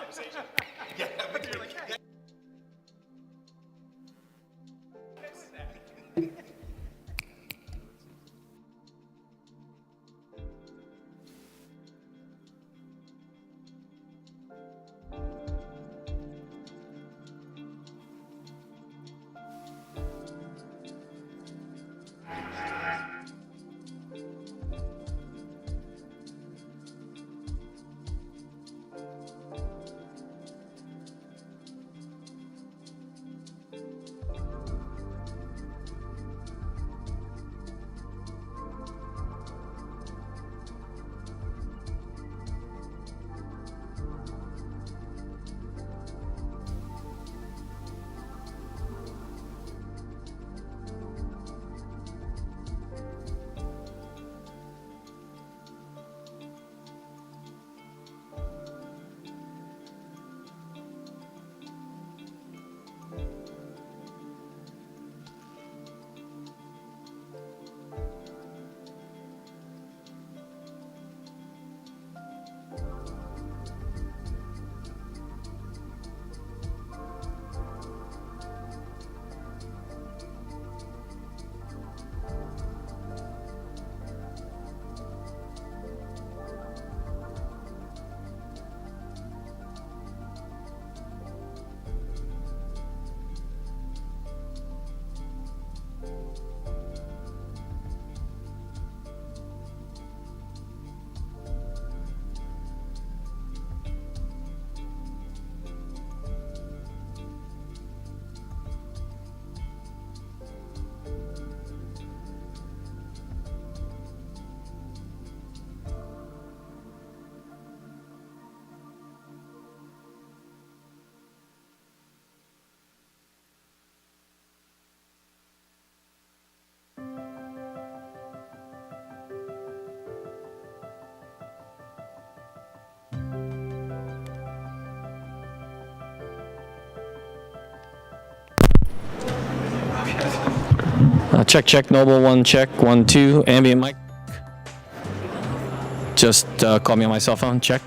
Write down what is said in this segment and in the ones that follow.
conversation. Yeah, but you're like, hey. Check, check, Noble 1, check, 1, 2, ambient mic. Just call me on my cell phone, check.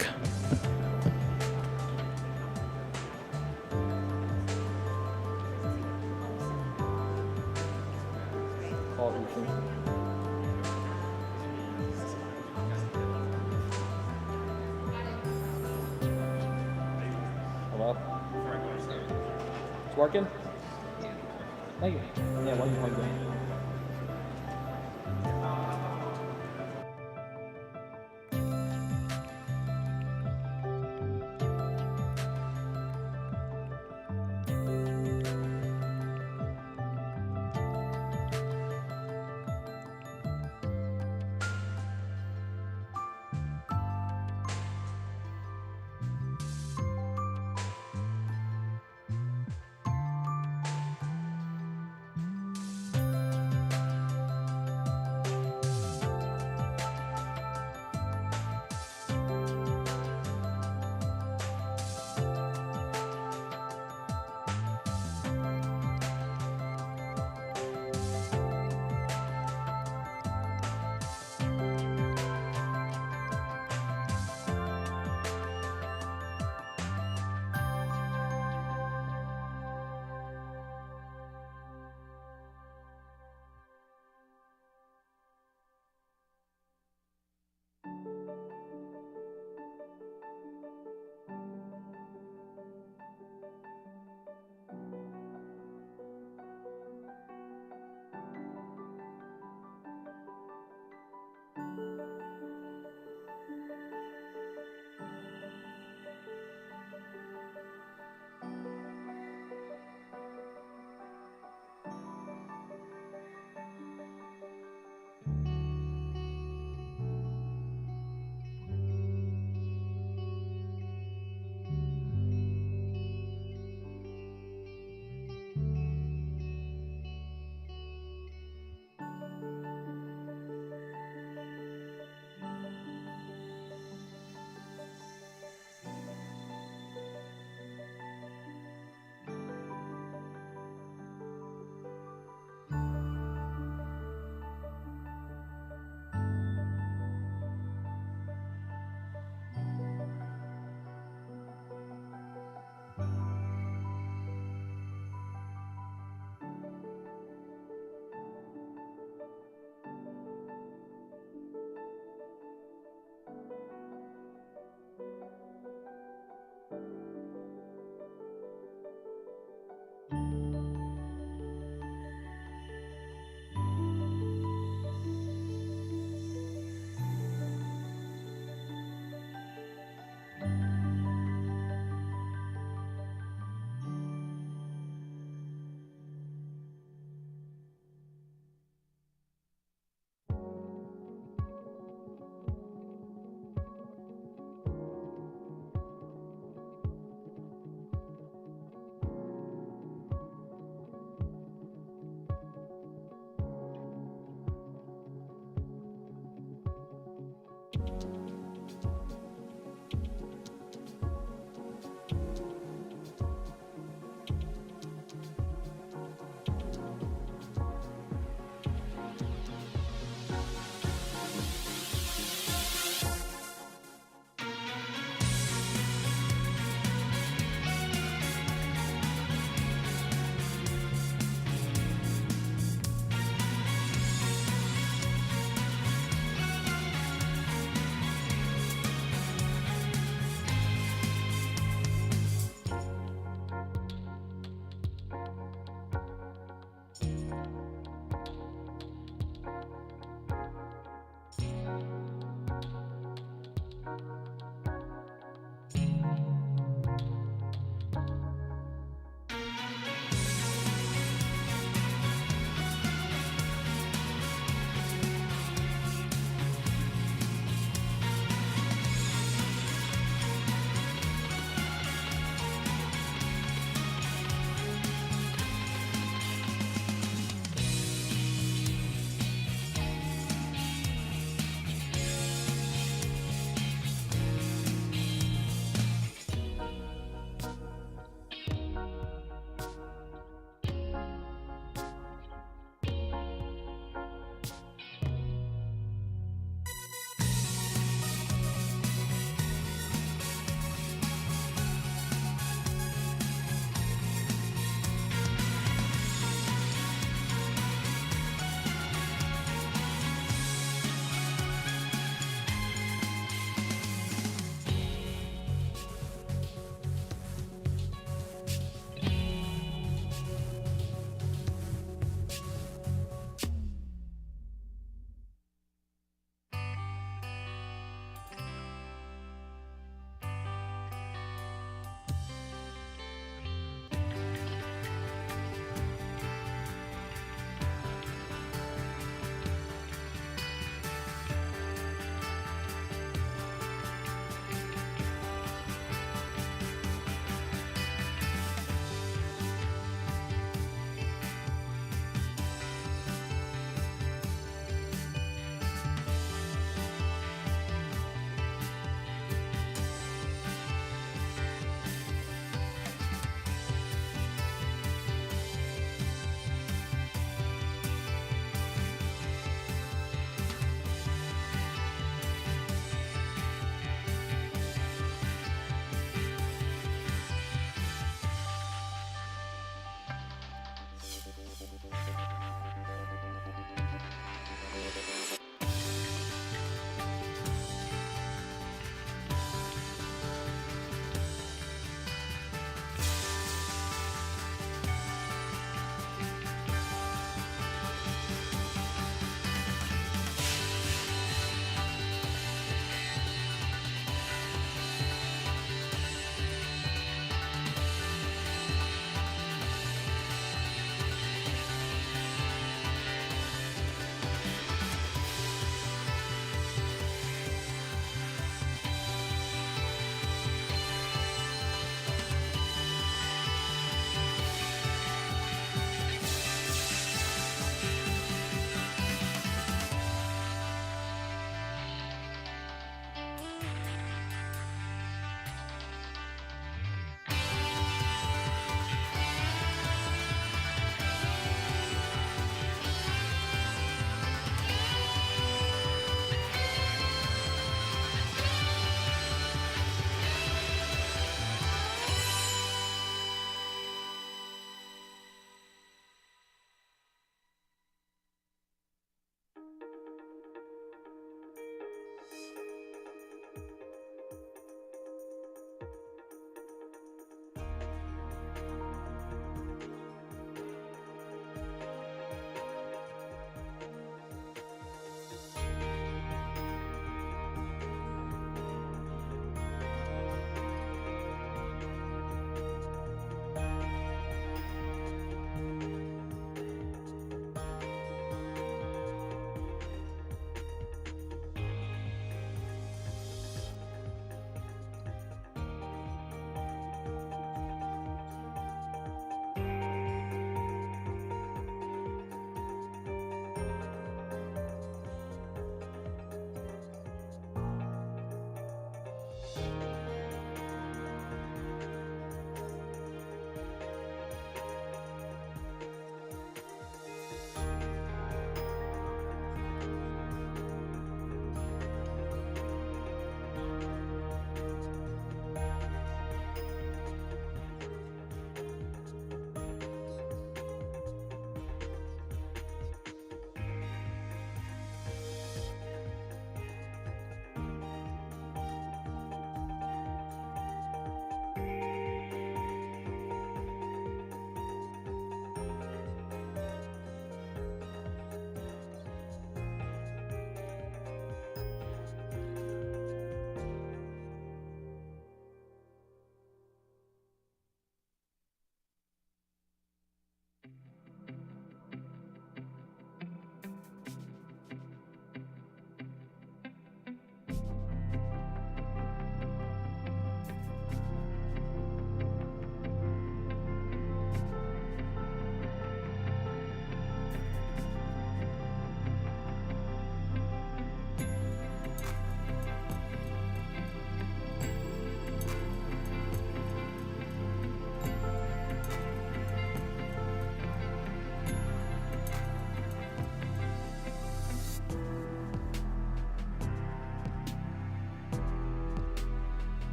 Hello? It's working? Thank you. Yeah, why you plug in?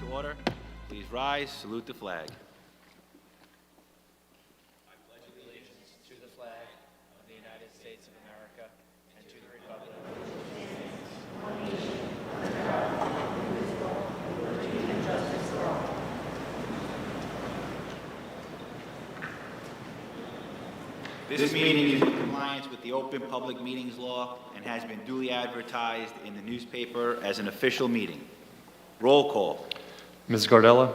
to order. Please rise, salute the flag. I pledge allegiance to the flag of the United States of America and to the republic. This meeting is in compliance with the Open Public Meetings Law and has been duly advertised in the newspaper as an official meeting. Roll call. Ms. Gardella.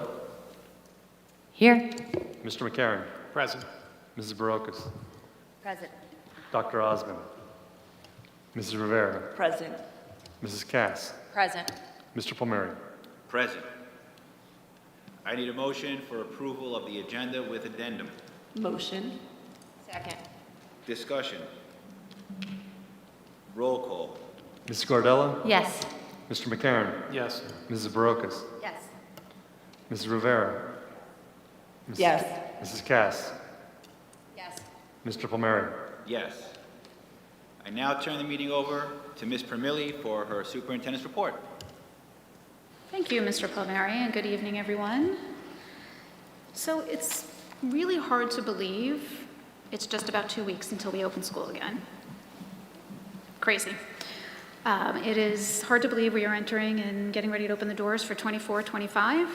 Here. Mr. McCarron. Present. Mrs. Barocas. Present. Dr. Osmond. Mrs. Rivera. Present. Mrs. Cass. Present. Mr. Palmieri. Present. I need a motion for approval of the agenda with addendum. Motion. Second. Discussion. Roll call. Ms. Gardella. Yes. Mr. McCarron. Yes. Mrs. Barocas. Yes. Mrs. Rivera. Yes. Mrs. Cass. Yes. Mr. Palmieri. Yes. I now turn the meeting over to Ms. Permilli for her superintendent's report. Thank you, Mr. Palmieri, and good evening, everyone. So it's really hard to believe it's just about 2 weeks until we open school again. Crazy. It is hard to believe we are entering and getting ready to open the doors for 24-25.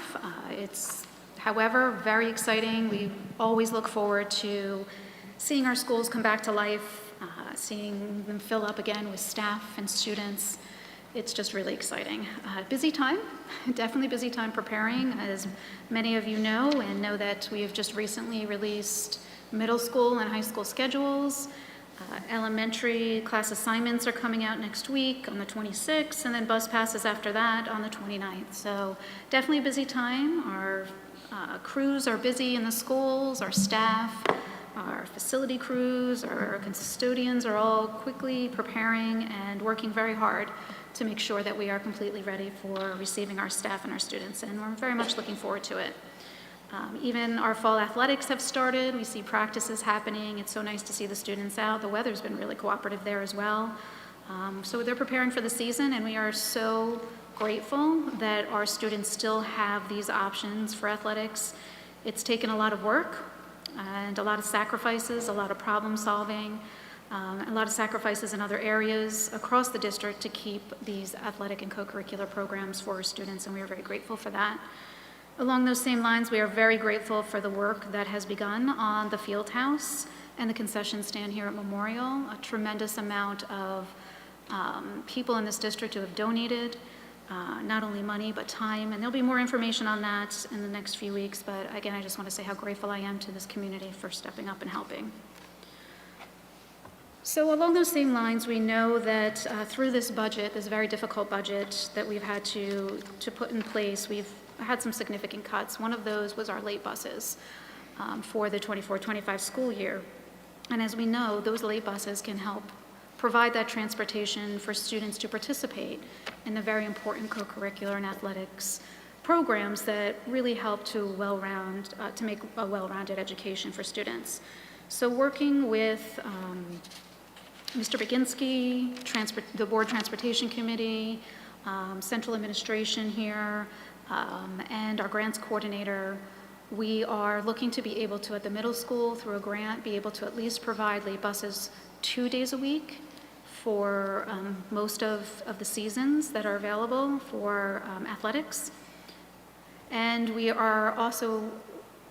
It's, however, very exciting. We always look forward to seeing our schools come back to life, seeing them fill up again with staff and students. It's just really exciting. Busy time, definitely busy time preparing, as many of you know, and know that we have just recently released middle school and high school schedules. Elementary class assignments are coming out next week on the 26th, and then bus passes after that on the 29th. So definitely a busy time. Our crews are busy in the schools, our staff, our facility crews, our custodians are all quickly preparing and working very hard to make sure that we are completely ready for receiving our staff and our students, and we're very much looking forward to it. Even our fall athletics have started. We see practices happening. It's so nice to see the students out. The weather's been really cooperative there as well. So they're preparing for the season, and we are so grateful that our students still have these options for athletics. It's taken a lot of work and a lot of sacrifices, a lot of problem solving, a lot of sacrifices in other areas across the district to keep these athletic and co-curricular programs for our students, and we are very grateful for that. Along those same lines, we are very grateful for the work that has begun on the field house and the concession stand here at Memorial. A tremendous amount of people in this district who have donated not only money but time, and there'll be more information on that in the next few weeks, but again, I just want to say how grateful I am to this community for stepping up and helping. So along those same lines, we know that through this budget, this very difficult budget that we've had to put in place, we've had some significant cuts. One of those was our late buses for the 24-25 school year. And as we know, those late buses can help provide that transportation for students to participate in the very important co-curricular and athletics programs that really help to make a well-rounded education for students. So working with Mr. Baginski, the Board Transportation Committee, Central Administration here, and our grants coordinator, we are looking to be able to, at the middle school, through a grant, be able to at least provide late buses 2 days a week for most of the seasons that are available for athletics. And we are also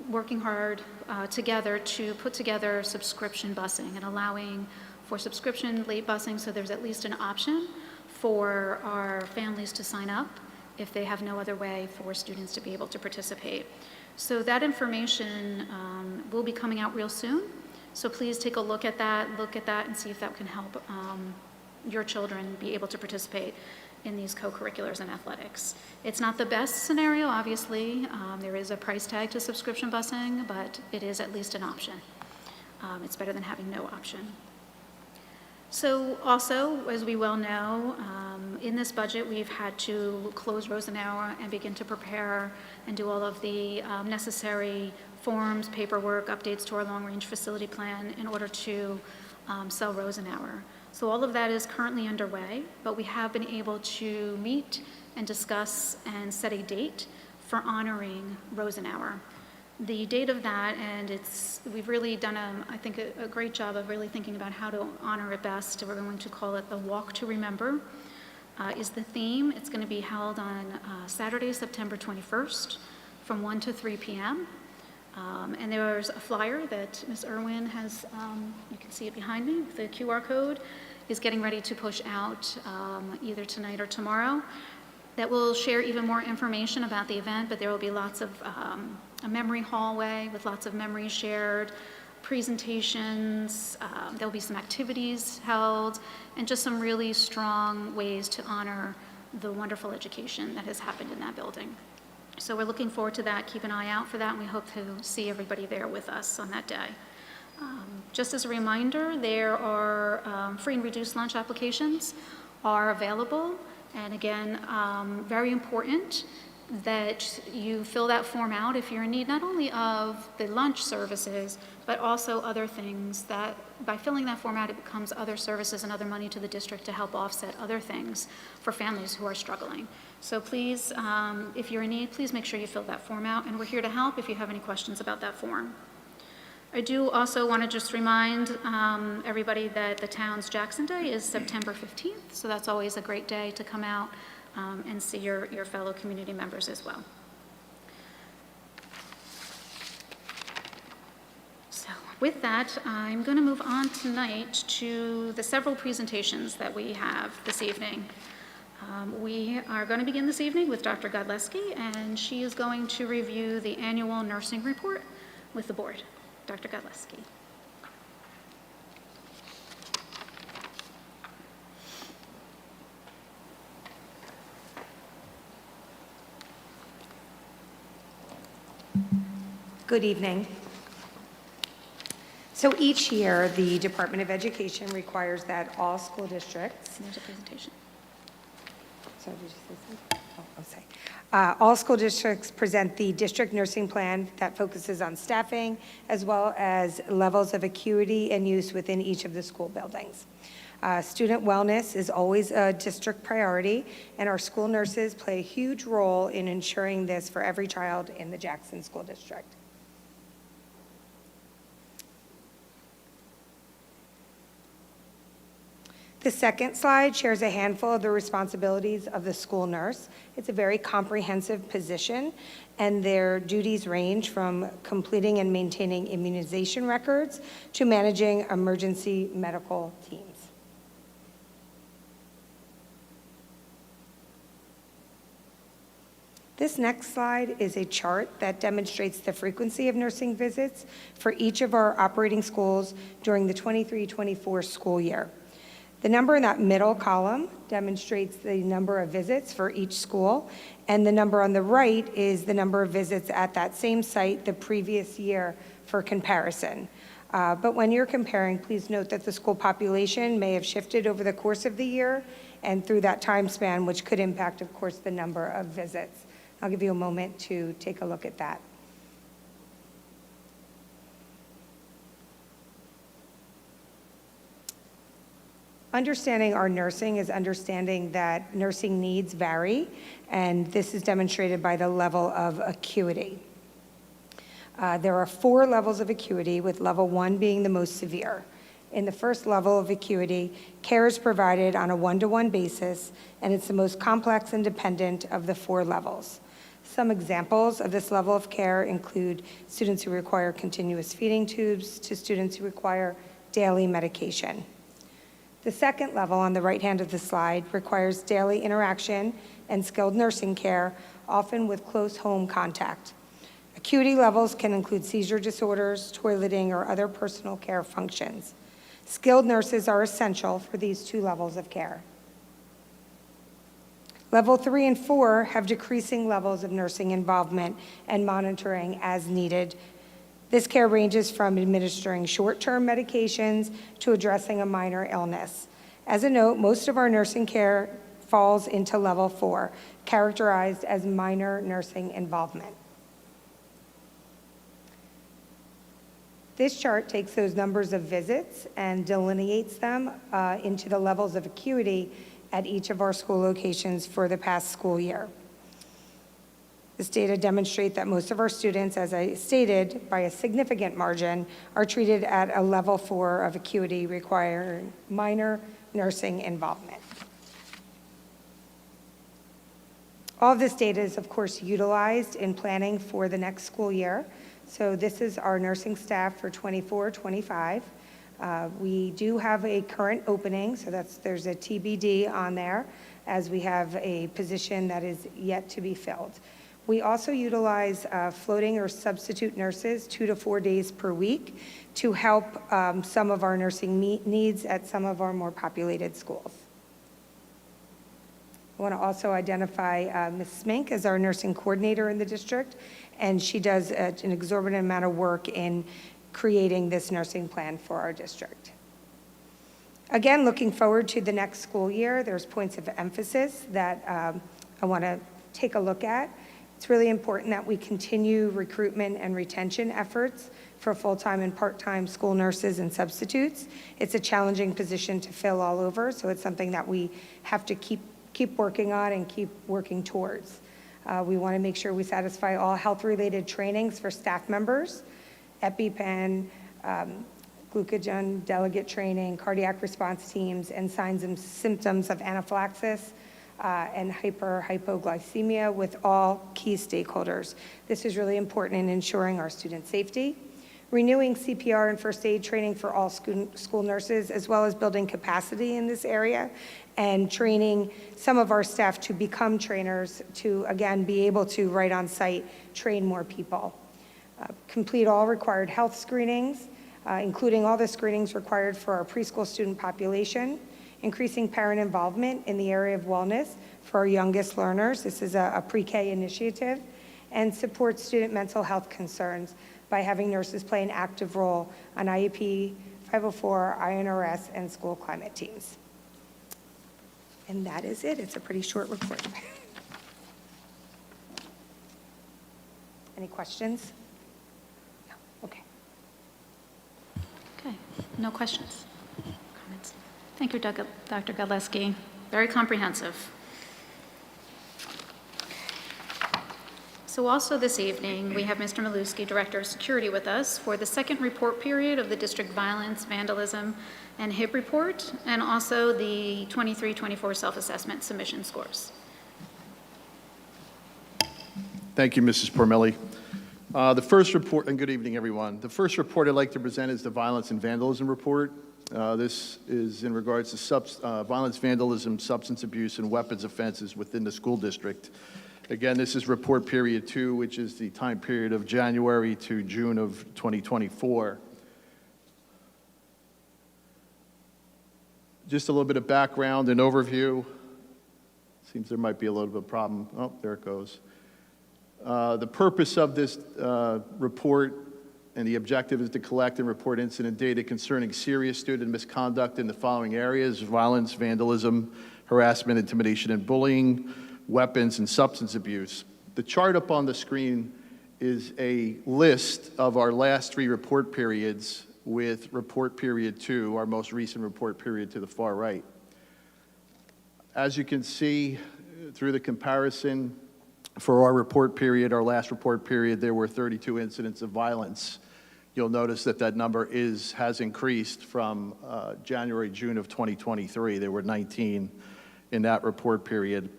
working hard together to put together subscription busing and allowing for subscription late busing, so there's at least an option for our families to sign up if they have no other way for students to be able to participate. So that information will be coming out real soon. So please take a look at that and see if that can help your children be able to participate in these co-curriculars and athletics. It's not the best scenario, obviously. There is a price tag to subscription busing, but it is at least an option. It's better than having no option. So also, as we well know, in this budget, we've had to close Rosenauer and begin to prepare and do all of the necessary forms, paperwork, updates to our long-range facility plan in order to sell Rosenauer. So all of that is currently underway, but we have been able to meet and discuss and set a date for honoring Rosenauer. The date of that, and we've really done, I think, a great job of really thinking about how to honor it best. We're going to call it the Walk to Remember, is the theme. It's going to be held on Saturday, September 21st from 1 to 3 p.m. And there's a flyer that Ms. Irwin has, you can see it behind me, the QR code is getting ready to push out either tonight or tomorrow. That will share even more information about the event, but there will be lots of a memory hallway with lots of memories shared, presentations, there'll be some activities held, and just some really strong ways to honor the wonderful education that has happened in that building. So we're looking forward to that. Keep an eye out for that, and we hope to see everybody there with us on that day. Just as a reminder, there are free and reduced lunch applications are available. And again, very important that you fill that form out if you're in need not only of the lunch services, but also other things that by filling that form out, it becomes other services and other money to the district to help offset other things for families who are struggling. So please, if you're in need, please make sure you fill that form out, and we're here to help if you have any questions about that form. I do also want to just remind everybody that the town's Jackson Day is September 15th, so that's always a great day to come out and see your fellow community members as well. So with that, I'm going to move on tonight to the several presentations that we have this evening. We are going to begin this evening with Dr. Godleski, and she is going to review the annual nursing report with the board. Dr. Godleski. Good evening. So each year, the Department of Education requires that all school districts. There's a presentation. Sorry, did you say something? Oh, I'm sorry. All school districts present the district nursing plan that focuses on staffing as well as levels of acuity and use within each of the school buildings. Student wellness is always a district priority, and our school nurses play a huge role in ensuring this for every child in the Jackson School District. The second slide shares a handful of the responsibilities of the school nurse. It's a very comprehensive position, and their duties range from completing and maintaining immunization records to managing emergency medical teams. This next slide is a chart that demonstrates the frequency of nursing visits for each of our operating schools during the 23-24 school year. The number in that middle column demonstrates the number of visits for each school, and the number on the right is the number of visits at that same site the previous year for comparison. But when you're comparing, please note that the school population may have shifted over the course of the year and through that time span, which could impact, of course, the number of visits. I'll give you a moment to take a look at that. Understanding our nursing is understanding that nursing needs vary, and this is demonstrated by the level of acuity. There are 4 levels of acuity, with level 1 being the most severe. In the first level of acuity, care is provided on a 1-to-1 basis, and it's the most complex and dependent of the 4 levels. Some examples of this level of care include students who require continuous feeding tubes to students who require daily medication. The second level on the right hand of the slide requires daily interaction and skilled nursing care, often with close home contact. Acuity levels can include seizure disorders, toileting, or other personal care functions. Skilled nurses are essential for these 2 levels of care. Level 3 and 4 have decreasing levels of nursing involvement and monitoring as needed. This care ranges from administering short-term medications to addressing a minor illness. As a note, most of our nursing care falls into level 4, characterized as minor nursing involvement. This chart takes those numbers of visits and delineates them into the levels of acuity at each of our school locations for the past school year. This data demonstrate that most of our students, as I stated, by a significant margin, are treated at a level 4 of acuity requiring minor nursing involvement. All of this data is, of course, utilized in planning for the next school year. So this is our nursing staff for 24-25. We do have a current opening, so there's a TBD on there, as we have a position that is yet to be filled. We also utilize floating or substitute nurses 2 to 4 days per week to help some of our nursing needs at some of our more populated schools. I want to also identify Ms. Smink as our nursing coordinator in the district, and she does an exorbitant amount of work in creating this nursing plan for our district. Again, looking forward to the next school year, there's points of emphasis that I want to take a look at. It's really important that we continue recruitment and retention efforts for full-time and part-time school nurses and substitutes. It's a challenging position to fill all over, so it's something that we have to keep working on and keep working towards. We want to make sure we satisfy all health-related trainings for staff members, EpiPen, glucagon delegate training, cardiac response teams, and signs and symptoms of anaphylaxis and hypoglycemia with all key stakeholders. This is really important in ensuring our student safety. Renewing CPR and first aid training for all school nurses, as well as building capacity in this area and training some of our staff to become trainers to, again, be able to, right on site, train more people. Complete all required health screenings, including all the screenings required for our preschool student population, increasing parent involvement in the area of wellness for our youngest learners. This is a pre-K initiative, and support student mental health concerns by having nurses play an active role on IEP, 504, INRS, and school climate teams. And that is it. It's a pretty short report. Any questions? No. Okay. Okay, no questions? Comments? Thank you, Dr. Godleski. Very comprehensive. So also this evening, we have Mr. Maluski, Director of Security, with us for the second report period of the District Violence, Vandalism, and HIB report, and also the 23-24 self-assessment submission scores. Thank you, Mrs. Pormelli. The first report, and good evening, everyone. The first report I'd like to present is the Violence and Vandalism report. This is in regards to violence, vandalism, substance abuse, and weapons offenses within the school district. Again, this is report period 2, which is the time period of January to June of 2024. Just a little bit of background and overview. Seems there might be a little bit of a problem. Oh, there it goes. The purpose of this report and the objective is to collect and report incident data concerning serious student misconduct in the following areas: violence, vandalism, harassment, intimidation, and bullying, weapons, and substance abuse. The chart up on the screen is a list of our last 3 report periods, with report period 2, our most recent report period, to the far right. As you can see through the comparison, for our report period, our last report period, there were 32 incidents of violence. You'll notice that that number has increased from January, June of 2023. There were 19 in that report period.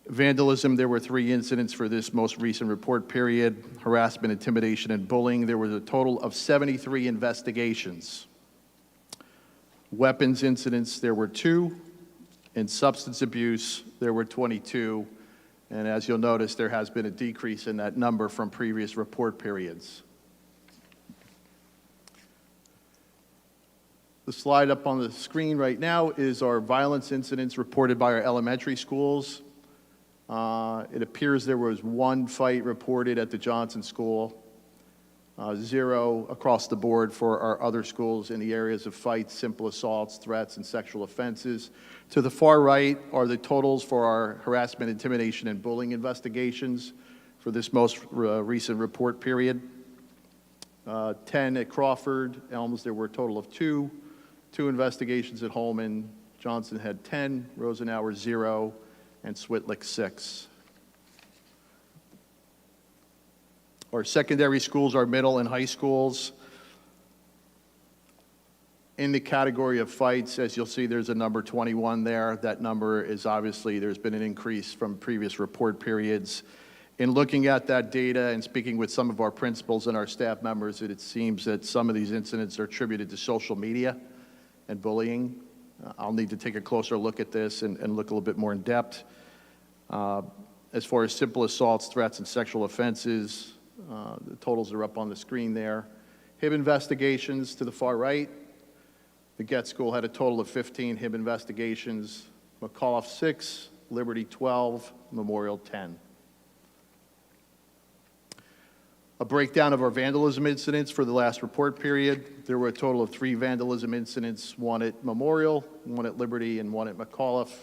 Vandalism, there were 3 incidents for this most recent report period. Harassment, intimidation, and bullying, there was a total of 73 investigations. Weapons incidents, there were 2. In substance abuse, there were 22. And as you'll notice, there has been a decrease in that number from previous report periods. The slide up on the screen right now is our violence incidents reported by our elementary schools. It appears there was 1 fight reported at the Johnson School, 0 across the board for our other schools in the areas of fights, simple assaults, threats, and sexual offenses. To the far right are the totals for our harassment, intimidation, and bullying investigations for this most recent report period. 10 at Crawford, Elms, there were a total of 2 investigations at Holman. Johnson had 10, Rosenauer 0, and Switlick 6. Our secondary schools are middle and high schools. In the category of fights, as you'll see, there's a number 21 there. That number is obviously, there's been an increase from previous report periods. In looking at that data and speaking with some of our principals and our staff members, it seems that some of these incidents are attributed to social media and bullying. I'll need to take a closer look at this and look a little bit more in depth. As far as simple assaults, threats, and sexual offenses, the totals are up on the screen there. HIB investigations to the far right. The Get School had a total of 15 HIB investigations. McAuliffe 6, Liberty 12, Memorial 10. A breakdown of our vandalism incidents for the last report period. There were a total of 3 vandalism incidents, 1 at Memorial, 1 at Liberty, and 1 at McAuliffe.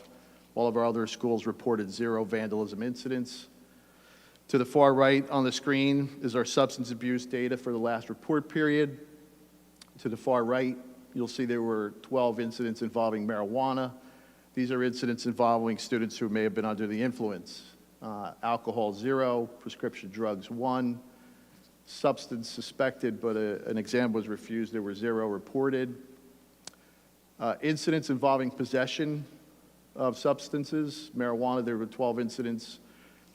All of our other schools reported 0 vandalism incidents. To the far right on the screen is our substance abuse data for the last report period. To the far right, you'll see there were 12 incidents involving marijuana. These are incidents involving students who may have been under the influence. Alcohol 0, prescription drugs 1, substance suspected, but an exam was refused. There were 0 reported. Incidents involving possession of substances, marijuana, there were 12 incidents.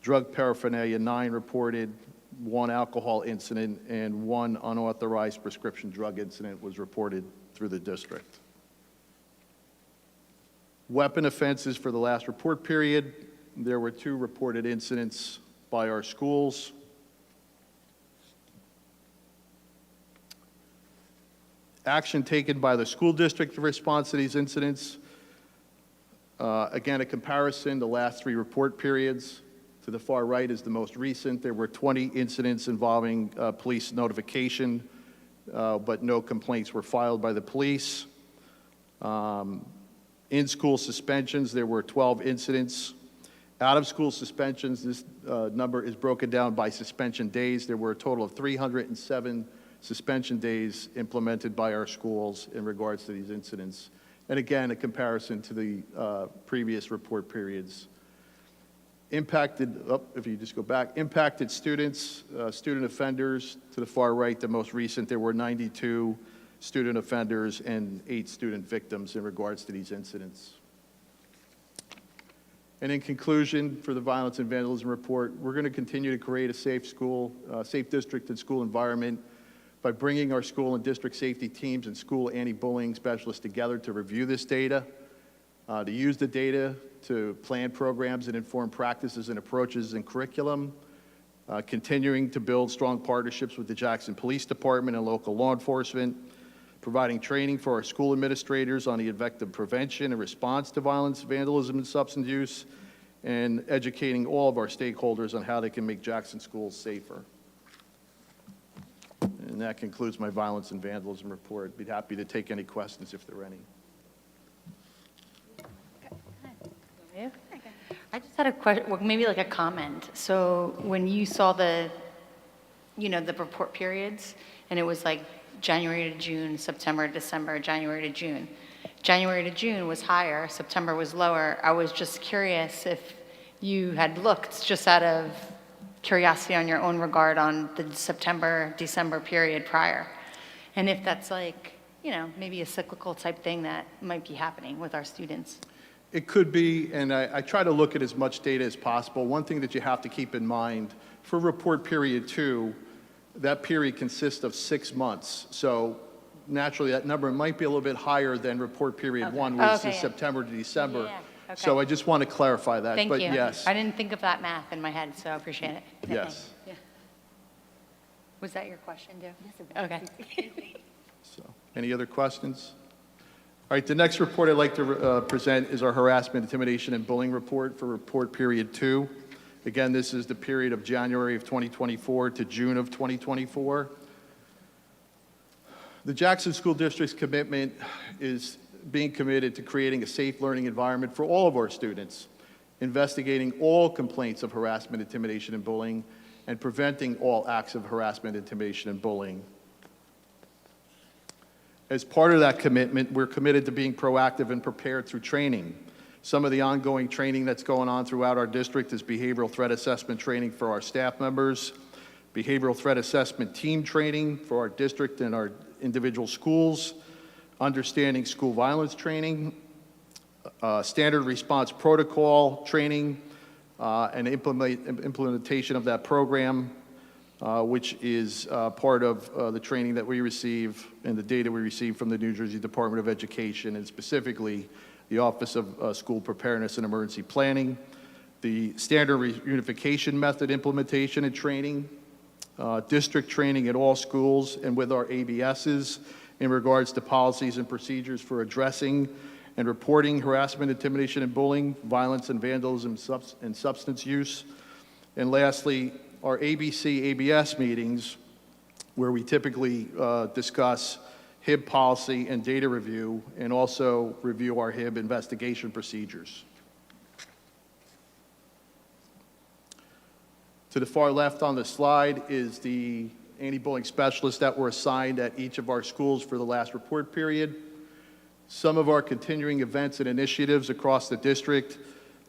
Drug paraphernalia, 9 reported. 1 alcohol incident and 1 unauthorized prescription drug incident was reported through the district. Weapon offenses for the last report period, there were 2 reported incidents by our schools. Action taken by the school district in response to these incidents. Again, a comparison, the last 3 report periods. To the far right is the most recent. There were 20 incidents involving police notification, but no complaints were filed by the police. In-school suspensions, there were 12 incidents. Out-of-school suspensions, this number is broken down by suspension days. There were a total of 307 suspension days implemented by our schools in regards to these incidents. And again, a comparison to the previous report periods. Impacted, if you just go back, impacted students, student offenders, to the far right, the most recent, there were 92 student offenders and 8 student victims in regards to these incidents. And in conclusion, for the violence and vandalism report, we're going to continue to create a safe school, safe district and school environment by bringing our school and district safety teams and school anti-bullying specialists together to review this data, to use the data to plan programs and inform practices and approaches in curriculum, continuing to build strong partnerships with the Jackson Police Department and local law enforcement, providing training for our school administrators on the effective prevention and response to violence, vandalism, and substance use, and educating all of our stakeholders on how they can make Jackson schools safer. And that concludes my violence and vandalism report. Be happy to take any questions if there are any. I just had a question, well, maybe like a comment. So when you saw the report periods, and it was like January to June, September to December, January to June. January to June was higher, September was lower. I was just curious if you had looked, just out of curiosity on your own regard, on the September, December period prior. And if that's like, maybe a cyclical type thing that might be happening with our students. It could be, and I try to look at as much data as possible. One thing that you have to keep in mind, for report period 2, that period consists of 6 months. So naturally, that number might be a little bit higher than report period 1, which is September to December. Yeah, okay. So I just want to clarify that. Thank but you. Yes. I didn't think of that math in my head, so I appreciate it. Yes. Yeah. Was that your question, too? Yes, it was. Okay. So, any other questions? All right, the next report I'd like to present is our harassment, intimidation, and bullying report for report period 2. Again, this is the period of January of 2024 to June of 2024. The Jackson School District's commitment is being committed to creating a safe learning environment for all of our students, investigating all complaints of harassment, intimidation, and bullying, and preventing all acts of harassment, intimidation, and bullying. As part of that commitment, we're committed to being proactive and prepared through training. Some of the ongoing training that's going on throughout our district is behavioral threat assessment training for our staff members, behavioral threat assessment team training for our district and our individual schools, understanding school violence training, standard response protocol training, and implementation of that program, which is part of the training that we receive and the data we receive from the New Jersey Department of Education, and specifically the Office of School Preparedness and Emergency Planning, the standard reunification method implementation and training, district training at all schools and with our ABSs in regards to policies and procedures for addressing and reporting harassment, intimidation, and bullying, violence and vandalism, and substance use. And lastly, our ABC, ABS meetings, where we typically discuss HIB policy and data review, and also review our HIB investigation procedures. To the far left on the slide is the anti-bullying specialists that were assigned at each of our schools for the last report period. Some of our continuing events and initiatives across the district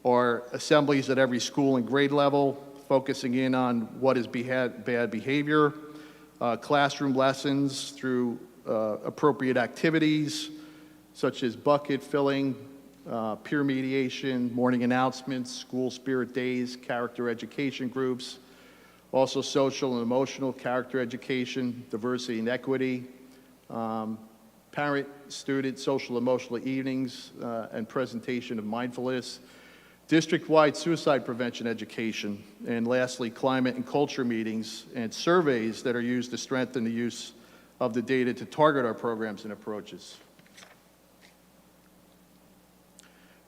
are assemblies at every school and grade level, focusing in on what is bad behavior, classroom lessons through appropriate activities, such as bucket filling, peer mediation, morning announcements, school spirit days, character education groups, also social and emotional character education, diversity and equity, parent-student social emotional evenings, and presentation of mindfulness, district-wide suicide prevention education, and lastly, climate and culture meetings and surveys that are used to strengthen the use of the data to target our programs and approaches.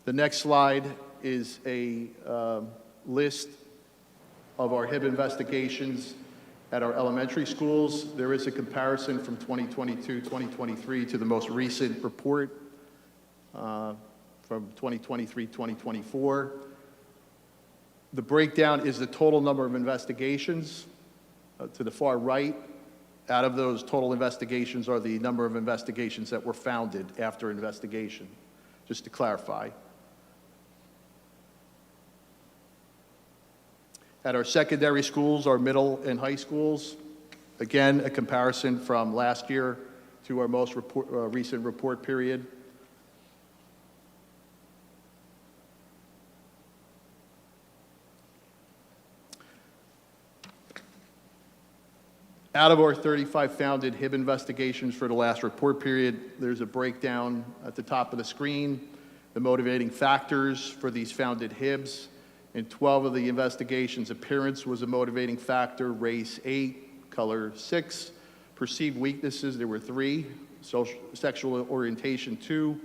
The next slide is a list of our HIB investigations at our elementary schools. There is a comparison from 2022-2023 to the most recent report from 2023-2024. The breakdown is the total number of investigations. To the far right, out of those total investigations are the number of investigations that were founded after investigation, just to clarify. At our secondary schools, our middle and high schools, again, a comparison from last year to our most recent report period. Out of our 35 founded HIB investigations for the last report period, there's a breakdown at the top of the screen, the motivating factors for these founded HIBs. In 12 of the investigations, appearance was a motivating factor, race 8, color 6, perceived weaknesses, there were 3, sexual orientation 2,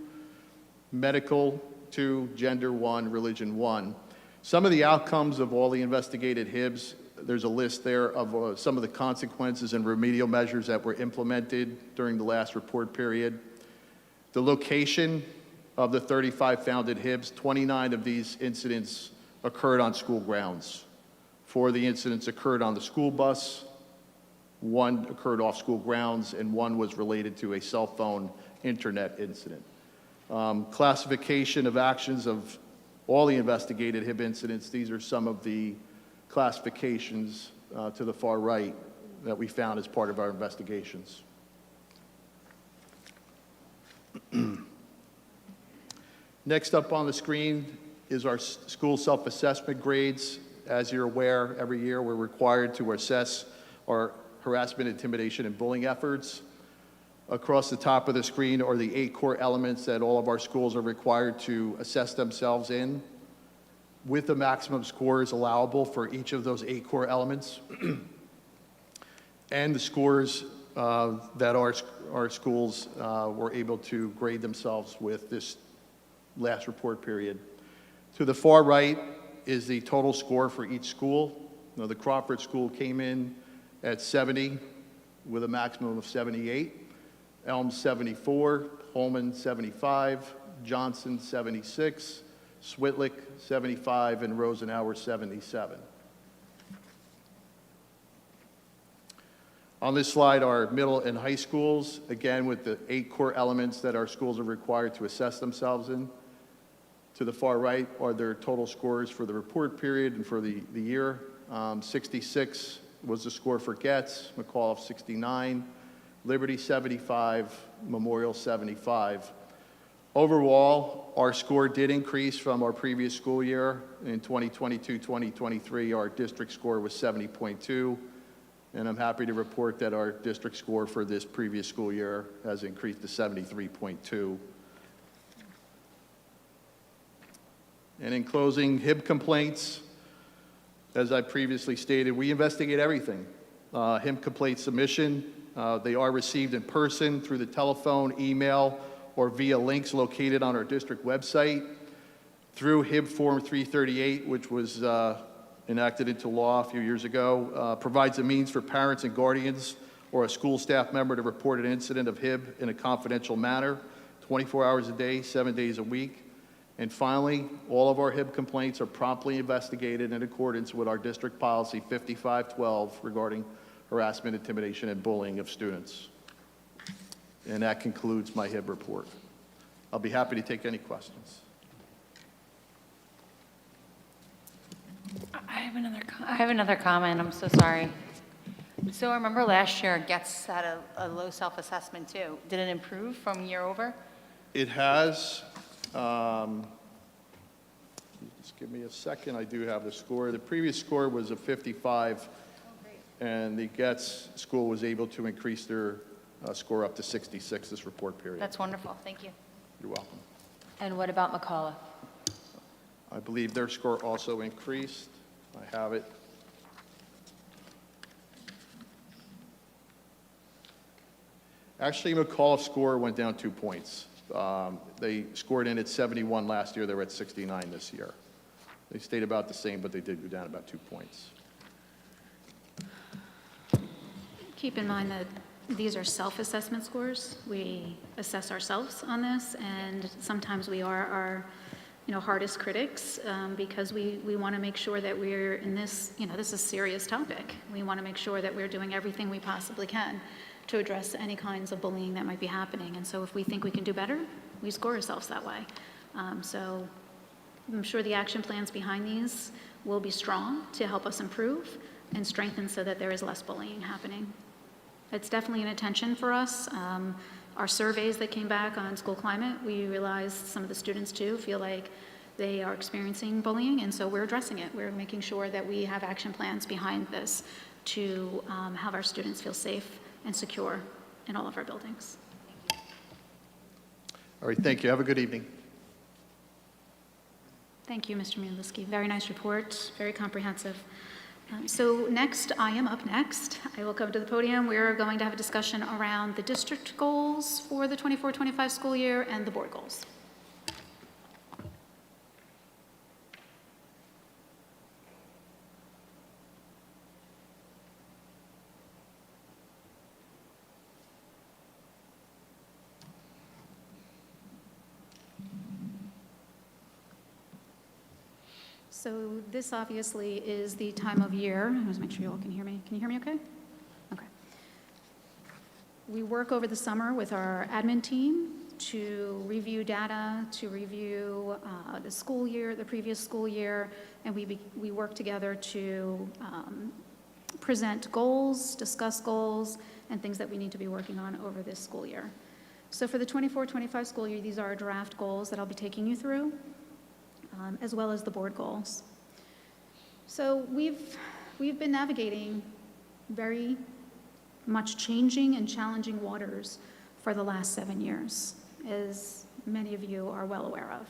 medical 2, gender 1, religion 1. Some of the outcomes of all the investigated HIBs, there's a list there of some of the consequences and remedial measures that were implemented during the last report period. The location of the 35 founded HIBs, 29 of these incidents occurred on school grounds. 4 of the incidents occurred on the school bus, 1 occurred off school grounds, and 1 was related to a cell phone internet incident. Classification of actions of all the investigated HIB incidents, these are some of the classifications to the far right that we found as part of our investigations. Next up on the screen is our school self-assessment grades. As you're aware, every year we're required to assess our harassment, intimidation, and bullying efforts. Across the top of the screen are the 8 core elements that all of our schools are required to assess themselves in, with the maximum scores allowable for each of those 8 core elements, and the scores that our schools were able to grade themselves with this last report period. To the far right is the total score for each school. Now, the Crawford School came in at 70 with a maximum of 78. Elm 74, Holman 75, Johnson 76, Switlick 75, and Rosenauer 77. On this slide are middle and high schools, again with the 8 core elements that our schools are required to assess themselves in. To the far right are their total scores for the report period and for the year. 66 was the score for Getz, McAuliffe 69, Liberty 75, Memorial 75. Overall, our score did increase from our previous school year. In 2022-2023, our district score was 70.2, and I'm happy to report that our district score for this previous school year has increased to 73.2. And in closing, HIB complaints, as I previously stated, we investigate everything. HIB complaint submission, they are received in person, through the telephone, email, or via links located on our district website, through HIB Form 338, which was enacted into law a few years ago, provides a means for parents and guardians or a school staff member to report an incident of HIB in a confidential manner, 24 hours a day, 7 days a week. And finally, all of our HIB complaints are promptly investigated in accordance with our district policy 5512 regarding harassment, intimidation, and bullying of students. And that concludes my HIB report. I'll be happy to take any questions. I have another comment, I'm so sorry. So I remember last year, Getz had a low self-assessment too. Did it improve from year over? It has, just give me a second, I do have the score. The previous score was a 55, and the Getz school was able to increase their score up to 66 this report period. That's wonderful, thank you. You're welcome. And what about McAuliffe? I believe their score also increased. I have it. Actually, McAuliffe's score went down 2 points. They scored in at 71 last year. They were at 69 this year. They stayed about the same, but they did go down about 2 points. Keep in mind that these are self-assessment scores. We assess ourselves on this, and sometimes we are our hardest critics because we want to make sure that we're in this, this is a serious topic. We want to make sure that we're doing everything we possibly can to address any kinds of bullying that might be happening. And so if we think we can do better, we score ourselves that way. So I'm sure the action plans behind these will be strong to help us improve and strengthen so that there is less bullying happening. It's definitely an attention for us. Our surveys that came back on school climate, we realized some of the students too feel like they are experiencing bullying, and so we're addressing it. We're making sure that we have action plans behind this to have our students feel safe and secure in all of our buildings. All right, thank you. Have a good evening. Thank you, Mr. Muliski. Very nice report, very comprehensive. So next, I am up next. I will come to the podium. We're going to have a discussion around the district goals for the 24-25 school year and the board goals. So this obviously is the time of year. Let's make sure you all can hear me. Can you hear me okay? Okay. We work over the summer with our admin team to review data, to review the school year, the previous school year, and we work together to present goals, discuss goals, and things that we need to be working on over this school year. So for the 24-25 school year, these are our draft goals that I'll be taking you through, as well as the board goals. So we've been navigating very much changing and challenging waters for the last 7 years, as many of you are well aware of.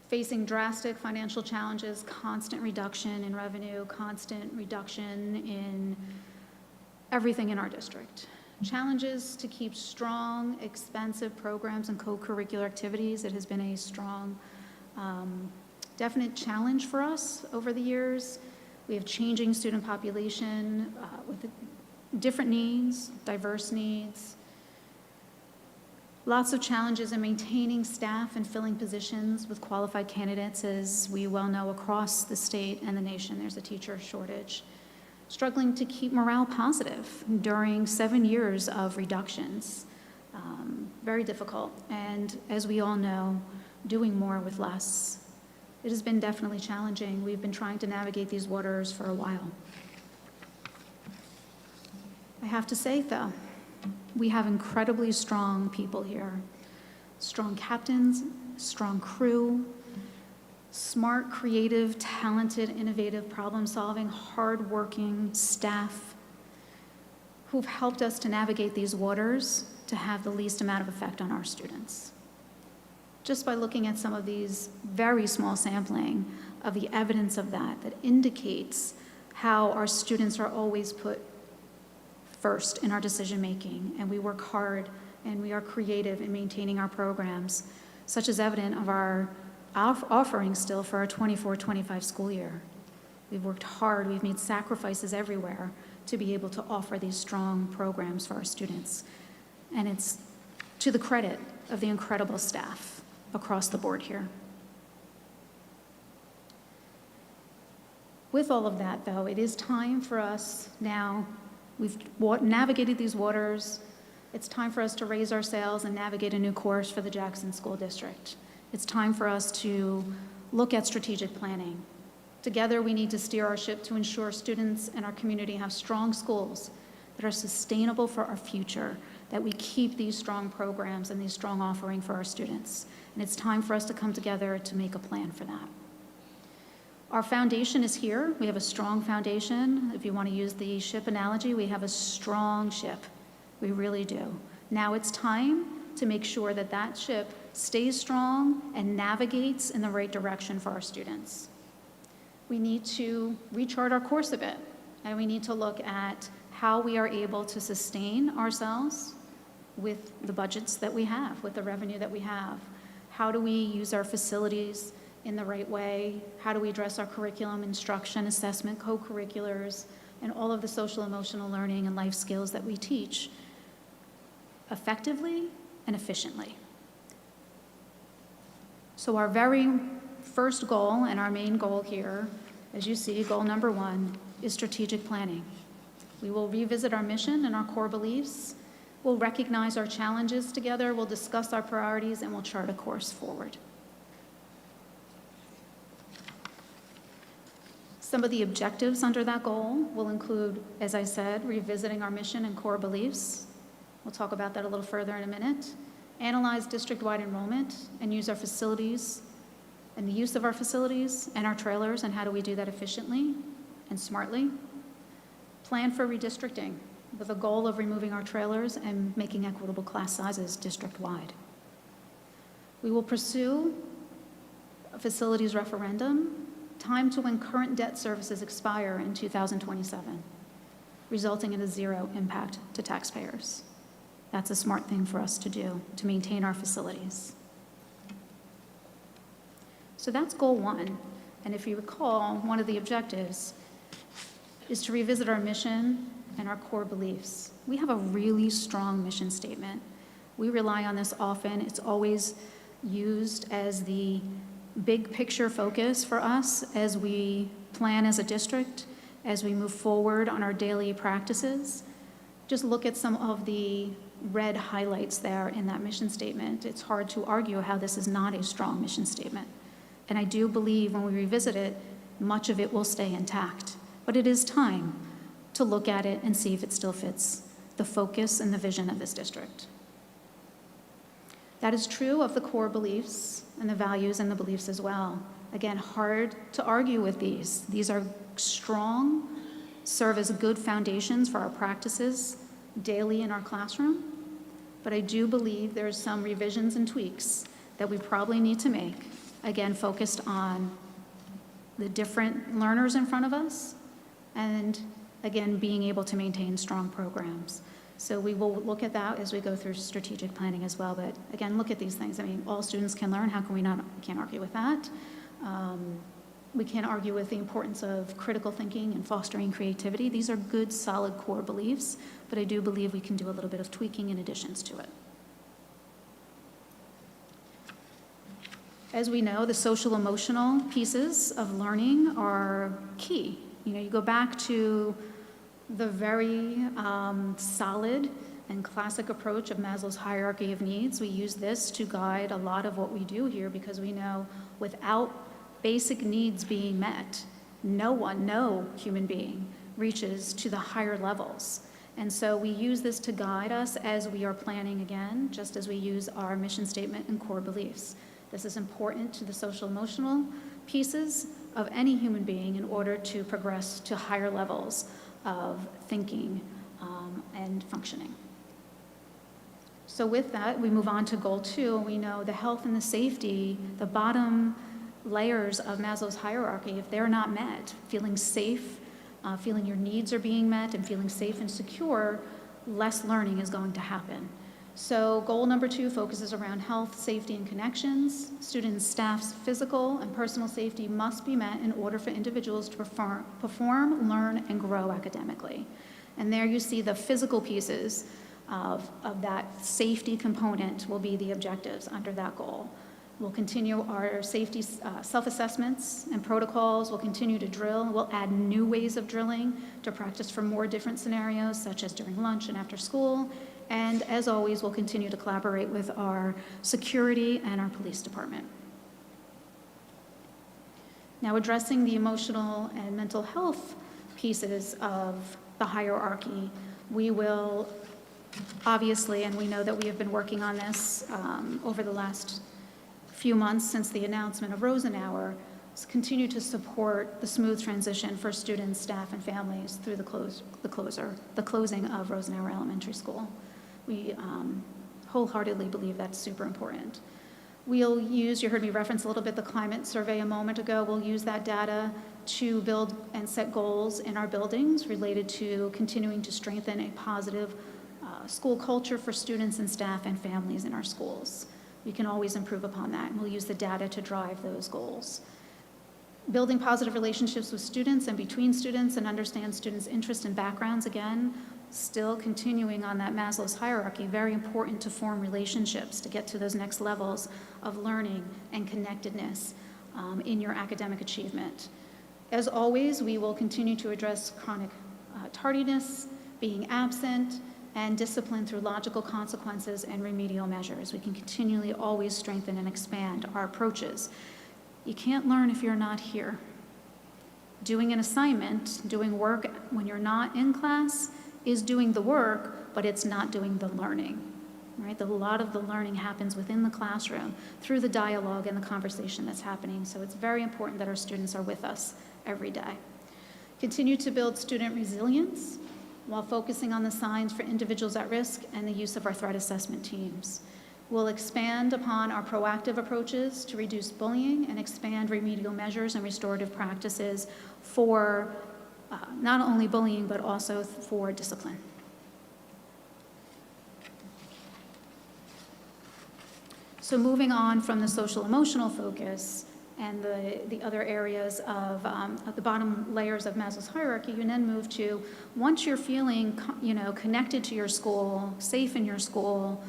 Facing drastic financial challenges, constant reduction in revenue, constant reduction in everything in our district. Challenges to keep strong, expensive programs and co-curricular activities. It has been a strong, definite challenge for us over the years. We have changing student population with different needs, diverse needs. Lots of challenges in maintaining staff and filling positions with qualified candidates. As we well know, across the state and the nation, there's a teacher shortage. Struggling to keep morale positive during 7 years of reductions. Very difficult. And as we all know, doing more with less. It has been definitely challenging. We've been trying to navigate these waters for a while. I have to say, though, we have incredibly strong people here. Strong captains, strong crew, smart, creative, talented, innovative, problem-solving, hard-working staff who've helped us to navigate these waters to have the least amount of effect on our students. Just by looking at some of these very small sampling of the evidence of that indicates how our students are always put first in our decision-making, and we work hard and we are creative in maintaining our programs, such as evident of our offering still for our 24-25 school year. We've worked hard, we've made sacrifices everywhere to be able to offer these strong programs for our students. And it's to the credit of the incredible staff across the board here. With all of that, though, it is time for us now, we've navigated these waters, it's time for us to raise our sails and navigate a new course for the Jackson School District. It's time for us to look at strategic planning. Together, we need to steer our ship to ensure students and our community have strong schools that are sustainable for our future, that we keep these strong programs and these strong offering for our students. And it's time for us to come together to make a plan for that. Our foundation is here. We have a strong foundation. If you want to use the ship analogy, we have a strong ship. We really do. Now it's time to make sure that that ship stays strong and navigates in the right direction for our students. We need to rechart our course a bit, and we need to look at how we are able to sustain ourselves with the budgets that we have, with the revenue that we have. How do we use our facilities in the right way? How do we address our curriculum, instruction, assessment, co-curriculars, and all of the social emotional learning and life skills that we teach effectively and efficiently? So our very first goal and our main goal here, as you see, goal number 1, is strategic planning. We will revisit our mission and our core beliefs. We'll recognize our challenges together, we'll discuss our priorities, and we'll chart a course forward. Some of the objectives under that goal will include, as I said, revisiting our mission and core beliefs. We'll talk about that a little further in a minute. Analyze district-wide enrollment and use our facilities and the use of our facilities and our trailers, and how do we do that efficiently and smartly. Plan for redistricting with the goal of removing our trailers and making equitable class sizes district-wide. We will pursue a facilities referendum timed to when current debt services expire in 2027, resulting in a zero impact to taxpayers. That's a smart thing for us to do, to maintain our facilities. So that's goal 1. And if you recall, one of the objectives is to revisit our mission and our core beliefs. We have a really strong mission statement. We rely on this often. It's always used as the big picture focus for us as we plan as a district, as we move forward on our daily practices. Just look at some of the red highlights there in that mission statement. It's hard to argue how this is not a strong mission statement. And I do believe when we revisit it, much of it will stay intact. But it is time to look at it and see if it still fits the focus and the vision of this district. That is true of the core beliefs and the values and the beliefs as well. Again, hard to argue with these. These are strong, serve as good foundations for our practices daily in our classroom. But I do believe there's some revisions and tweaks that we probably need to make, again, focused on the different learners in front of us, and again, being able to maintain strong programs. So we will look at that as we go through strategic planning as well. But again, look at these things. I mean, all students can learn. How can we not? Can't argue with that. We can't argue with the importance of critical thinking and fostering creativity. These are good, solid core beliefs, but I do believe we can do a little bit of tweaking in additions to it. As we know, the social emotional pieces of learning are key. You go back to the very solid and classic approach of Maslow's hierarchy of needs. We use this to guide a lot of what we do here because we know without basic needs being met, no human being reaches to the higher levels. And so we use this to guide us as we are planning again, just as we use our mission statement and core beliefs. This is important to the social emotional pieces of any human being in order to progress to higher levels of thinking and functioning. So with that, we move on to goal 2. We know the health and the safety, the bottom layers of Maslow's hierarchy, if they're not met, feeling safe, feeling your needs are being met, and feeling safe and secure, less learning is going to happen. So goal number 2 focuses around health, safety, and connections. Student and staff's physical and personal safety must be met in order for individuals to perform, learn, and grow academically. And there you see the physical pieces of that safety component will be the objectives under that goal. We'll continue our safety self-assessments and protocols. We'll continue to drill. We'll add new ways of drilling to practice for more different scenarios, such as during lunch and after school. And as always, we'll continue to collaborate with our security and our police department. Now, addressing the emotional and mental health pieces of the hierarchy, we will obviously, and we know that we have been working on this over the last few months since the announcement of Rosenauer, continue to support the smooth transition for students, staff, and families through the closing of Rosenauer Elementary School. We wholeheartedly believe that's super important. We'll use, you heard me reference a little bit the climate survey a moment ago, we'll use that data to build and set goals in our buildings related to continuing to strengthen a positive school culture for students and staff and families in our schools. We can always improve upon that, and we'll use the data to drive those goals. Building positive relationships with students and between students and understand students' interests and backgrounds, again, still continuing on that Maslow's hierarchy, very important to form relationships to get to those next levels of learning and connectedness in your academic achievement. As always, we will continue to address chronic tardiness, being absent, and discipline through logical consequences and remedial measures. We can continually always strengthen and expand our approaches. You can't learn if you're not here. Doing an assignment, doing work when you're not in class is doing the work, but it's not doing the learning, right? A lot of the learning happens within the classroom through the dialogue and the conversation that's happening. So it's very important that our students are with us every day. Continue to build student resilience while focusing on the signs for individuals at risk and the use of our threat assessment teams. We'll expand upon our proactive approaches to reduce bullying and expand remedial measures and restorative practices for not only bullying, but also for discipline. So moving on from the social emotional focus and the other areas of the bottom layers of Maslow's hierarchy, you then move to, once you're feeling connected to your school, safe in your school,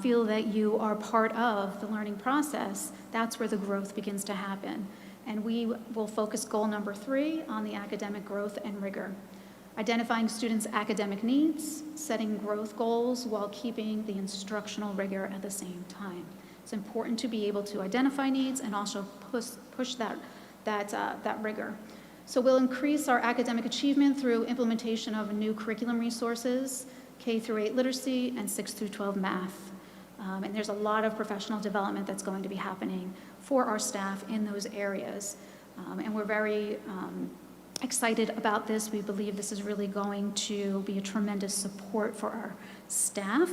feel that you are part of the learning process, that's where the growth begins to happen. And we will focus goal number 3 on the academic growth and rigor. Identifying students' academic needs, setting growth goals while keeping the instructional rigor at the same time. It's important to be able to identify needs and also push that rigor. So we'll increase our academic achievement through implementation of new curriculum resources, K through 8 literacy, and 6 through 12 math. And there's a lot of professional development that's going to be happening for our staff in those areas. And we're very excited about this. We believe this is really going to be a tremendous support for our staff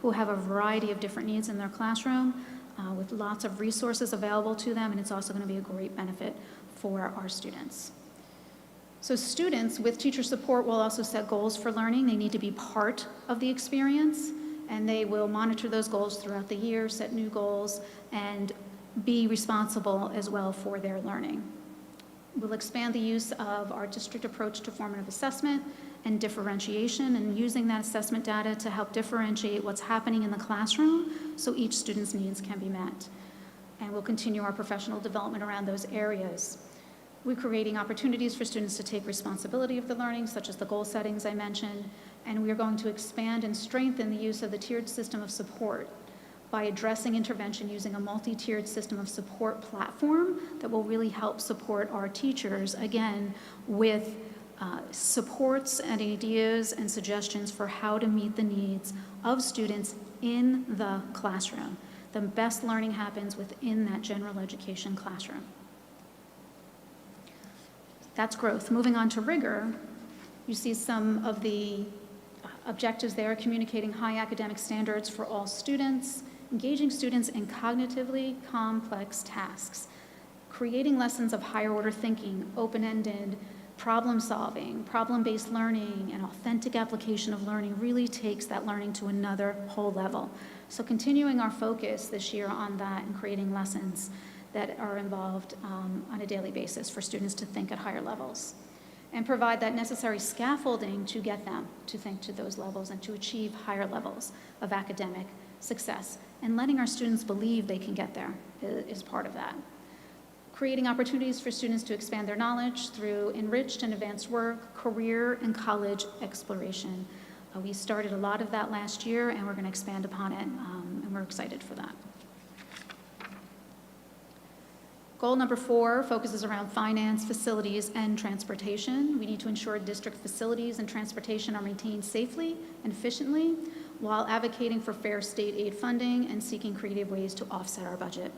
who have a variety of different needs in their classroom with lots of resources available to them, and it's also going to be a great benefit for our students. So students with teacher support will also set goals for learning. They need to be part of the experience, and they will monitor those goals throughout the year, set new goals, and be responsible as well for their learning. We'll expand the use of our district approach to formative assessment and differentiation, and using that assessment data to help differentiate what's happening in the classroom so each student's needs can be met. And we'll continue our professional development around those areas. We're creating opportunities for students to take responsibility of the learning, such as the goal settings I mentioned, and we are going to expand and strengthen the use of the tiered system of support by addressing intervention using a multi-tiered system of support platform that will really help support our teachers, again, with supports and ideas and suggestions for how to meet the needs of students in the classroom. The best learning happens within that general education classroom. That's growth. Moving on to rigor, you see some of the objectives there: communicating high academic standards for all students, engaging students in cognitively complex tasks, creating lessons of higher order thinking, open-ended, problem solving, problem-based learning, and authentic application of learning really takes that learning to another whole level. So continuing our focus this year on that and creating lessons that are involved on a daily basis for students to think at higher levels, and provide that necessary scaffolding to get them to think to those levels and to achieve higher levels of academic success. And letting our students believe they can get there is part of that. Creating opportunities for students to expand their knowledge through enriched and advanced work, career and college exploration. We started a lot of that last year, and we're going to expand upon it, and we're excited for that. Goal number 4 focuses around finance, facilities, and transportation. We need to ensure district facilities and transportation are maintained safely and efficiently while advocating for fair state aid funding and seeking creative ways to offset our budget.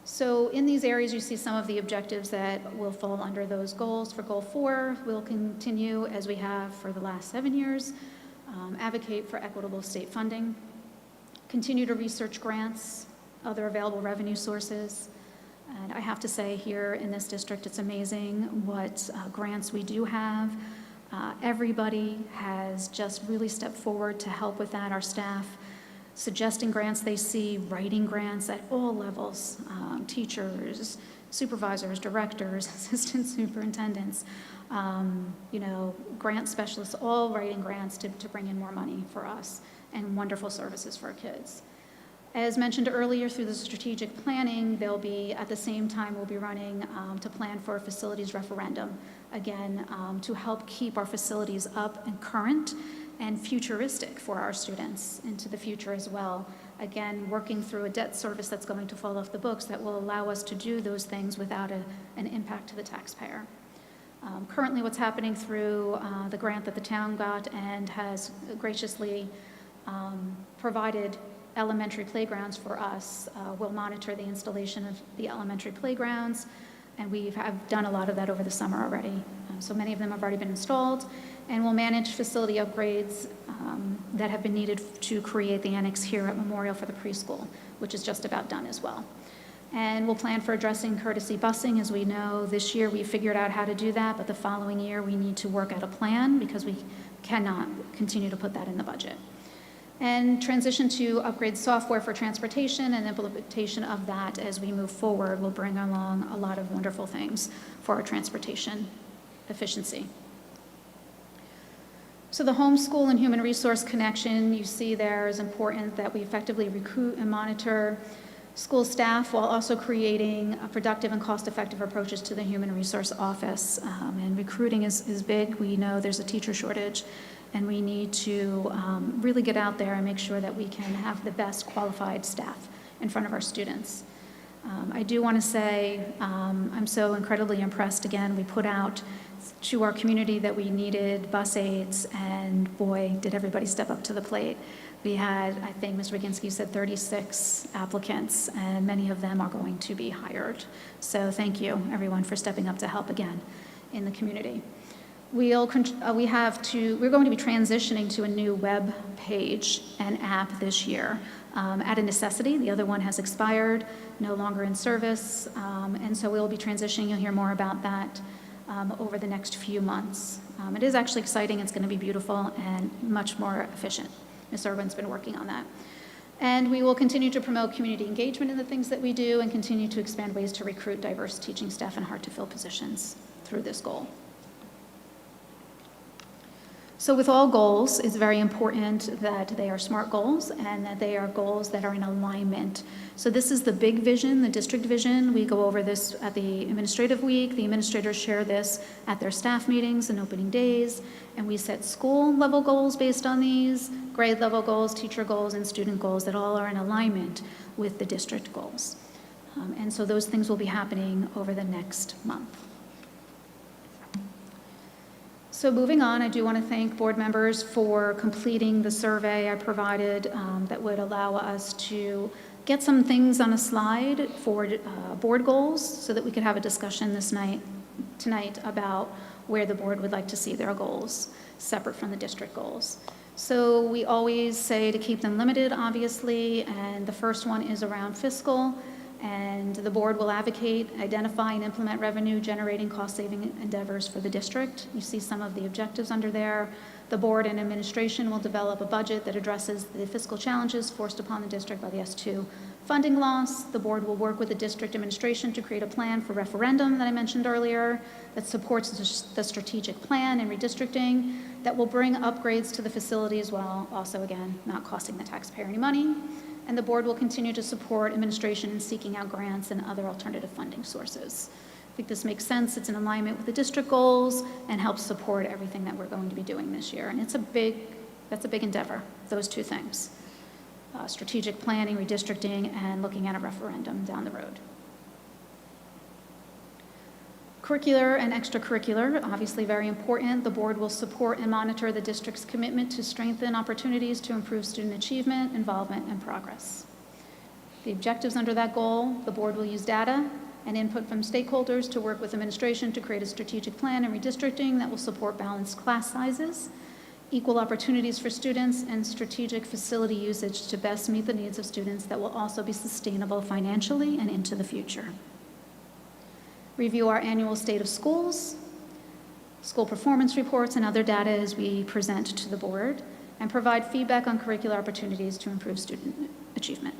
So in these areas, you see some of the objectives that will fall under those goals. For goal 4, we'll continue as we have for the last 7 years, advocate for equitable state funding, continue to research grants, other available revenue sources. And I have to say here in this district, it's amazing what grants we do have. Everybody has just really stepped forward to help with that. Our staff suggesting grants they see, writing grants at all levels, teachers, supervisors, directors, assistant superintendents, grant specialists, all writing grants to bring in more money for us and wonderful services for our kids. As mentioned earlier, through the strategic planning, there'll be, at the same time, we'll be running to plan for a facilities referendum, again, to help keep our facilities up and current and futuristic for our students into the future as well. Again, working through a debt service that's going to fall off the books that will allow us to do those things without an impact to the taxpayer. Currently, what's happening through the grant that the town got and has graciously provided elementary playgrounds for us. We'll monitor the installation of the elementary playgrounds, and we have done a lot of that over the summer already. So many of them have already been installed, and we'll manage facility upgrades that have been needed to create the annex here at Memorial for the preschool, which is just about done as well. And we'll plan for addressing courtesy busing. As we know, this year we figured out how to do that, but the following year we need to work out a plan because we cannot continue to put that in the budget. And transition to upgrade software for transportation and implementation of that as we move forward will bring along a lot of wonderful things for our transportation efficiency. So the homeschool and human resource connection you see there is important that we effectively recruit and monitor school staff while also creating productive and cost-effective approaches to the human resource office. And recruiting is big. We know there's a teacher shortage, and we need to really get out there and make sure that we can have the best qualified staff in front of our students. I do want to say I'm so incredibly impressed. Again, we put out to our community that we needed bus aids, and boy, did everybody step up to the plate. We had, I think Ms. Roginski said 36 applicants, and many of them are going to be hired. So thank you, everyone, for stepping up to help again in the community. We're going to be transitioning to a new web page and app this year at a necessity. The other one has expired, no longer in service, and so we'll be transitioning. You'll hear more about that over the next few months. It is actually exciting. It's going to be beautiful and much more efficient. Ms. Irwin's been working on that. And we will continue to promote community engagement in the things that we do and continue to expand ways to recruit diverse teaching staff in hard-to-fill positions through this goal. So with all goals, it's very important that they are SMART goals and that they are goals that are in alignment. So this is the big vision, the district vision. We go over this at the administrative week. The administrators share this at their staff meetings and opening days. And we set school level goals based on these, grade level goals, teacher goals, and student goals that all are in alignment with the district goals. And so those things will be happening over the next month. So moving on, I do want to thank board members for completing the survey I provided that would allow us to get some things on a slide for board goals so that we could have a discussion tonight about where the board would like to see their goals, separate from the district goals. So we always say to keep them limited, obviously, and the first one is around fiscal, and the board will advocate, identify, and implement revenue-generating cost-saving endeavors for the district. You see some of the objectives under there. The board and administration will develop a budget that addresses the fiscal challenges forced upon the district by the S2 funding loss. The board will work with the district administration to create a plan for referendum that I mentioned earlier that supports the strategic plan and redistricting that will bring upgrades to the facility as well, also again, not costing the taxpayer any money. And the board will continue to support administration in seeking out grants and other alternative funding sources. I think this makes sense. It's in alignment with the district goals and helps support everything that we're going to be doing this year. And that's a big endeavor, those two things. Strategic planning, redistricting, and looking at a referendum down the road. Curricular and extracurricular, obviously very important. The board will support and monitor the district's commitment to strengthen opportunities to improve student achievement, involvement, and progress. The objectives under that goal, the board will use data and input from stakeholders to work with administration to create a strategic plan and redistricting that will support balanced class sizes, equal opportunities for students, and strategic facility usage to best meet the needs of students that will also be sustainable financially and into the future. Review our annual state of schools, school performance reports, and other data as we present to the board, and provide feedback on curricular opportunities to improve student achievement.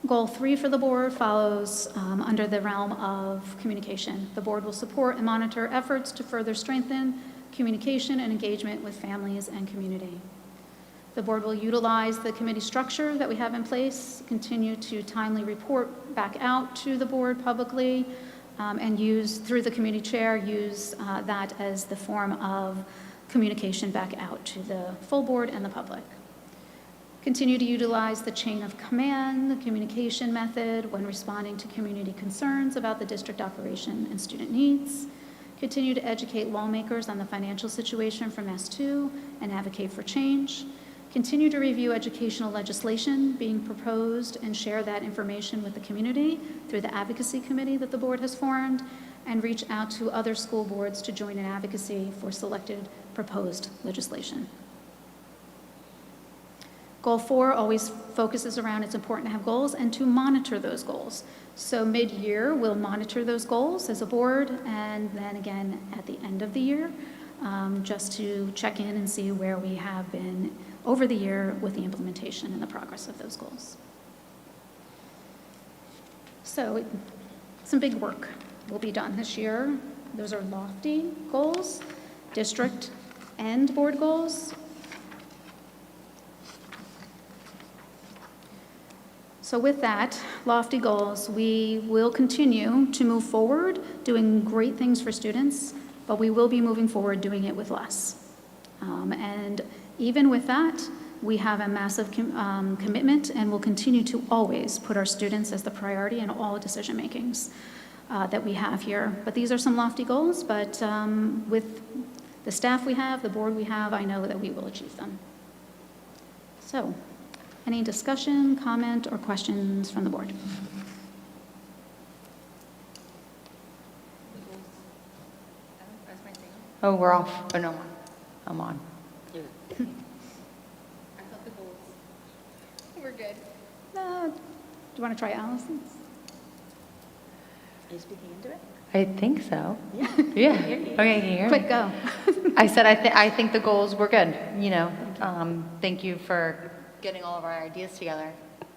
Goal 3 for the board follows under the realm of communication. The board will support and monitor efforts to further strengthen communication and engagement with families and community. The board will utilize the committee structure that we have in place, continue to timely report back out to the board publicly, and use, through the committee chair, use that as the form of communication back out to the full board and the public. Continue to utilize the chain of command, the communication method when responding to community concerns about the district operation and student needs. Continue to educate lawmakers on the financial situation from S2 and advocate for change. Continue to review educational legislation being proposed and share that information with the community through the advocacy committee that the board has formed, and reach out to other school boards to join in advocacy for selected proposed legislation. Goal 4 always focuses around it's important to have goals and to monitor those goals. So mid-year, we'll monitor those goals as a board, and then again at the end of the year, just to check in and see where we have been over the year with the implementation and the progress of those goals. So some big work will be done this year. Those are lofty goals, district and board goals. So with that, lofty goals, we will continue to move forward, doing great things for students, but we will be moving forward doing it with less. And even with that, we have a massive commitment and will continue to always put our students as the priority in all decision makings that we have here. But these are some lofty goals, but with the staff we have, the board we have, I know that we will achieve them. So, any discussion, comment, or questions from the board? Oh, we're off. Oh, no, I'm on. We're good. Do you want to try Allison's? Are you speaking into it? I think so. Yeah. Yeah. Okay, can you hear me? Quick, go. I said I think the goals were good, you know. Thank you for getting all of our ideas together.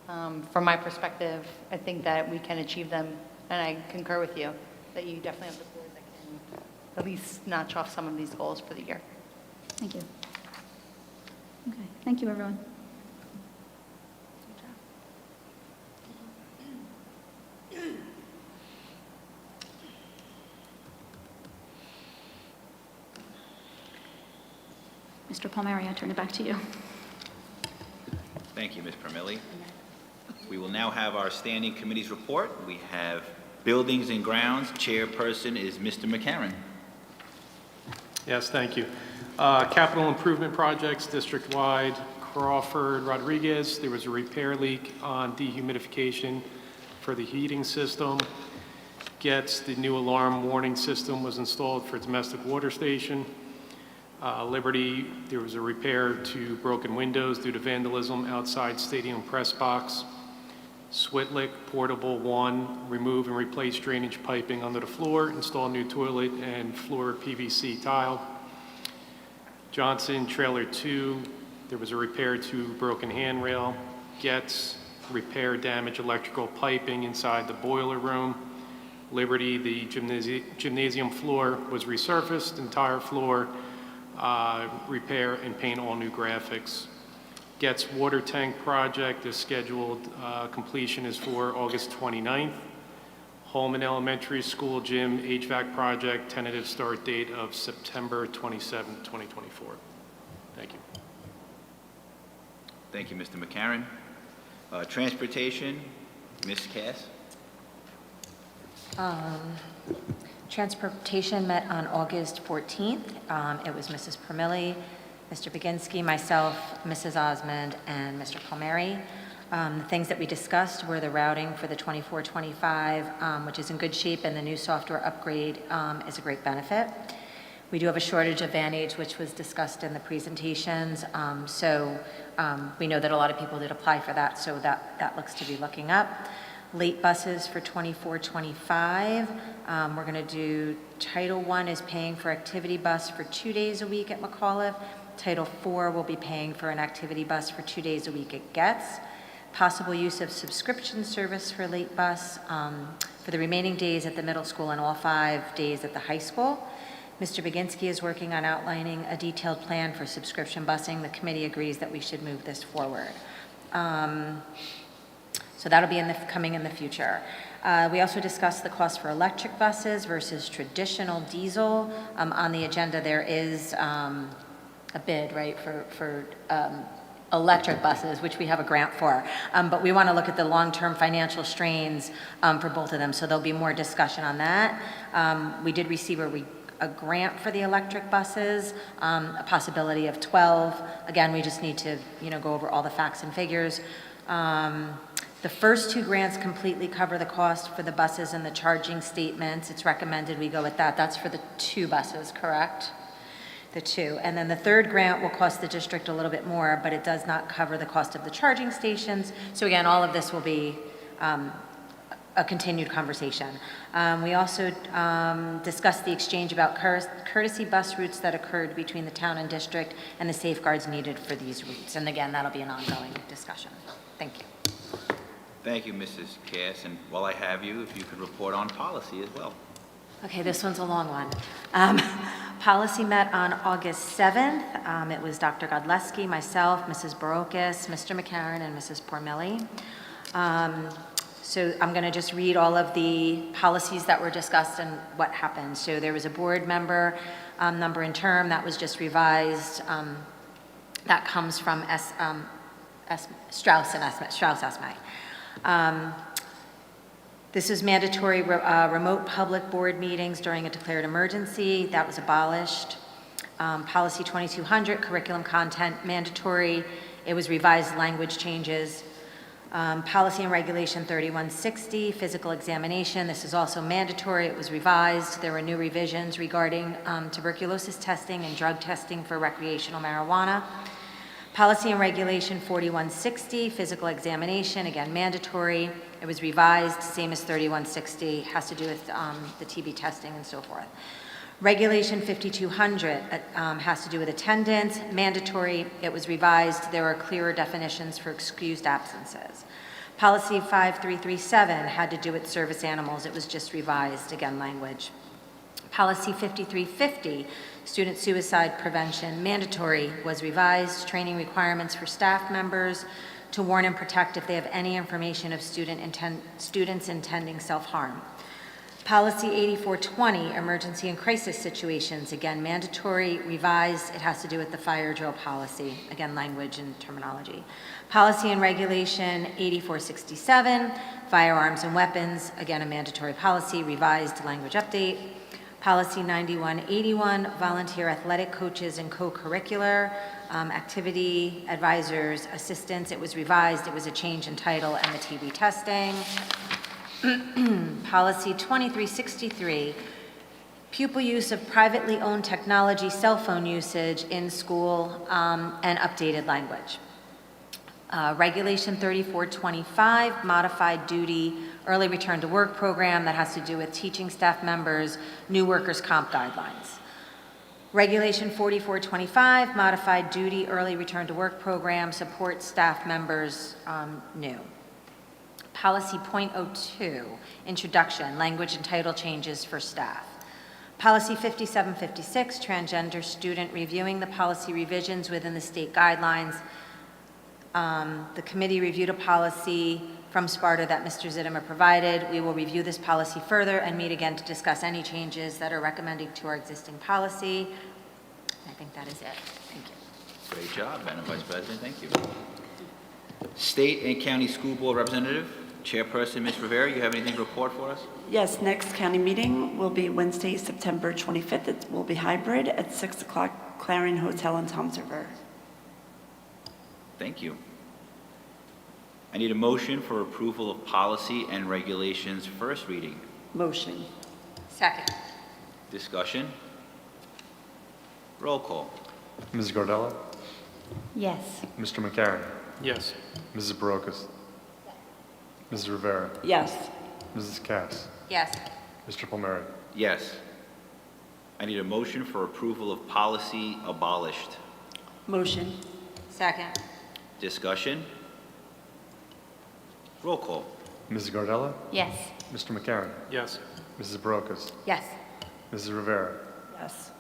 From my perspective, I think that we can achieve them, and I concur with you that you definitely have the board that can at least notch off some of these goals for the year. Thank you. Okay, thank you, everyone. Mr. Palmieri, I turn it back to you. Thank you, Ms. Permilli. We will now have our standing committees report. We have Buildings and Grounds. Chairperson is Mr. McCarron. Yes, thank you. Capital improvement projects, district-wide, Crawford, Rodriguez, there was a repair leak on dehumidification for the heating system. Getz, the new alarm warning system was installed for domestic water station. Liberty, there was a repair to broken windows due to vandalism outside stadium press box. Switlick, Portable 1, remove and replace drainage piping under the floor, install new toilet and floor PVC tile. Johnson, Trailer 2, there was a repair to broken handrail. Getz, repair damaged electrical piping inside the boiler room. Liberty, the gymnasium floor was resurfaced, entire floor, repair and paint all new graphics. Getz water tank project is scheduled, completion is for August 29th. Holman Elementary School gym HVAC project, tentative start date of September 27th, 2024. Thank you. Thank you, Mr. McCarron. Transportation, Ms. Cass. Transportation met on August 14th. It was Mrs. Permilli, Mr. Baginski, myself, Mrs. Osmond, and Mr. Palmieri. The things that we discussed were the routing for the 24-25, which is in good shape, and the new software upgrade is a great benefit. We do have a shortage of van aids, which was discussed in the presentations. We know that a lot of people did apply for that, so that looks to be looking up. Late buses for 24-25. We're going to do Title I is paying for activity bus for 2 days a week at McAuliffe. Title IV will be paying for an activity bus for 2 days a week at Getz. Possible use of subscription service for late bus for the remaining days at the middle school and all 5 days at the high school. Mr. Baginski is working on outlining a detailed plan for subscription busing. The committee agrees that we should move this forward. So that'll be coming in the future. We also discussed the cost for electric buses versus traditional diesel. On the agenda, there is a bid, right, for electric buses, which we have a grant for. But we want to look at the long-term financial strains for both of them, so there'll be more discussion on that. We did receive a grant for the electric buses, a possibility of 12. Again, we just need to, go over all the facts and figures. The first 2 grants completely cover the cost for the buses and the charging statements. It's recommended we go with that. That's for the 2 buses, correct? The 2. And then the 3rd grant will cost the district a little bit more, but it does not cover the cost of the charging stations. So again, all of this will be a continued conversation. We also discussed the exchange about courtesy bus routes that occurred between the town and district and the safeguards needed for these routes. And again, that'll be an ongoing discussion. Thank you. Thank you, Mrs. Cass. And while I have you, if you could report on policy as well. Okay, this one's a long one. Policy met on August 7th. It was Dr. Godleski, myself, Mrs. Barocas, Mr. McCarron, and Mrs. Pormelli. So I'm going to just read all of the policies that were discussed and what happened. So there was a board member number and term that was just revised. That comes from Strauss Esme. This is mandatory remote public board meetings during a declared emergency. That was abolished. Policy 2200, curriculum content, mandatory. It was revised, language changes. Policy and Regulation 3160, physical examination. This is also mandatory. It was revised. There were new revisions regarding tuberculosis testing and drug testing for recreational marijuana. Policy and Regulation 4160, physical examination, again, mandatory. It was revised, same as 3160, has to do with the TB testing and so forth. Regulation 5200 has to do with attendance, mandatory. It was revised. There are clearer definitions for excused absences. Policy 5337 had to do with service animals. It was just revised, again, language. Policy 5350, student suicide prevention, mandatory, was revised. Training requirements for staff members to warn and protect if they have any information of students intending self-harm. Policy 8420, emergency and crisis situations, again, mandatory, revised. It has to do with the fire drill policy, again, language and terminology. Policy and Regulation 8467, firearms and weapons, again, a mandatory policy, revised language update. Policy 9181, volunteer athletic coaches and co-curricular, activity advisors, assistants. It was revised. It was a change in title and the TB testing. Policy 2363, pupil use of privately owned technology, cell phone usage in school, and updated language. Regulation 3425, modified duty early return to work program that has to do with teaching staff members, new workers' comp guidelines. Regulation 4425, modified duty early return to work program, support staff members, new. Policy .02, introduction, language and title changes for staff. Policy 5756, transgender student, reviewing the policy revisions within the state guidelines. The committee reviewed a policy from Sparta that Mr. Zittimer provided. We will review this policy further and meet again to discuss any changes that are recommended to our existing policy. I think that is it. Thank you. Great job, Madam Vice President, thank you. State and County School Board Representative, Chairperson, Ms. Rivera, you have anything to report for us? Yes, next county meeting will be Wednesday, September 25th. It will be hybrid at 6 o'clock, Clarion Hotel in Toms River. Thank you. I need a motion for approval of policy and regulations first reading. Motion. Second. Discussion. Roll call. Ms. Gardella, Yes. Mr. McCarron, Yes. Mrs. Barocas, Mrs. Rivera, Yes. Mrs. Cass, Yes. Mr. Palmieri. Yes. I need a motion for approval of policy abolished. Motion. Second. Discussion. Roll call. Mrs. Gardella, Yes. Mr. McCarron, Yes. Mrs. Barocas, Yes. Mrs. Rivera, Yes.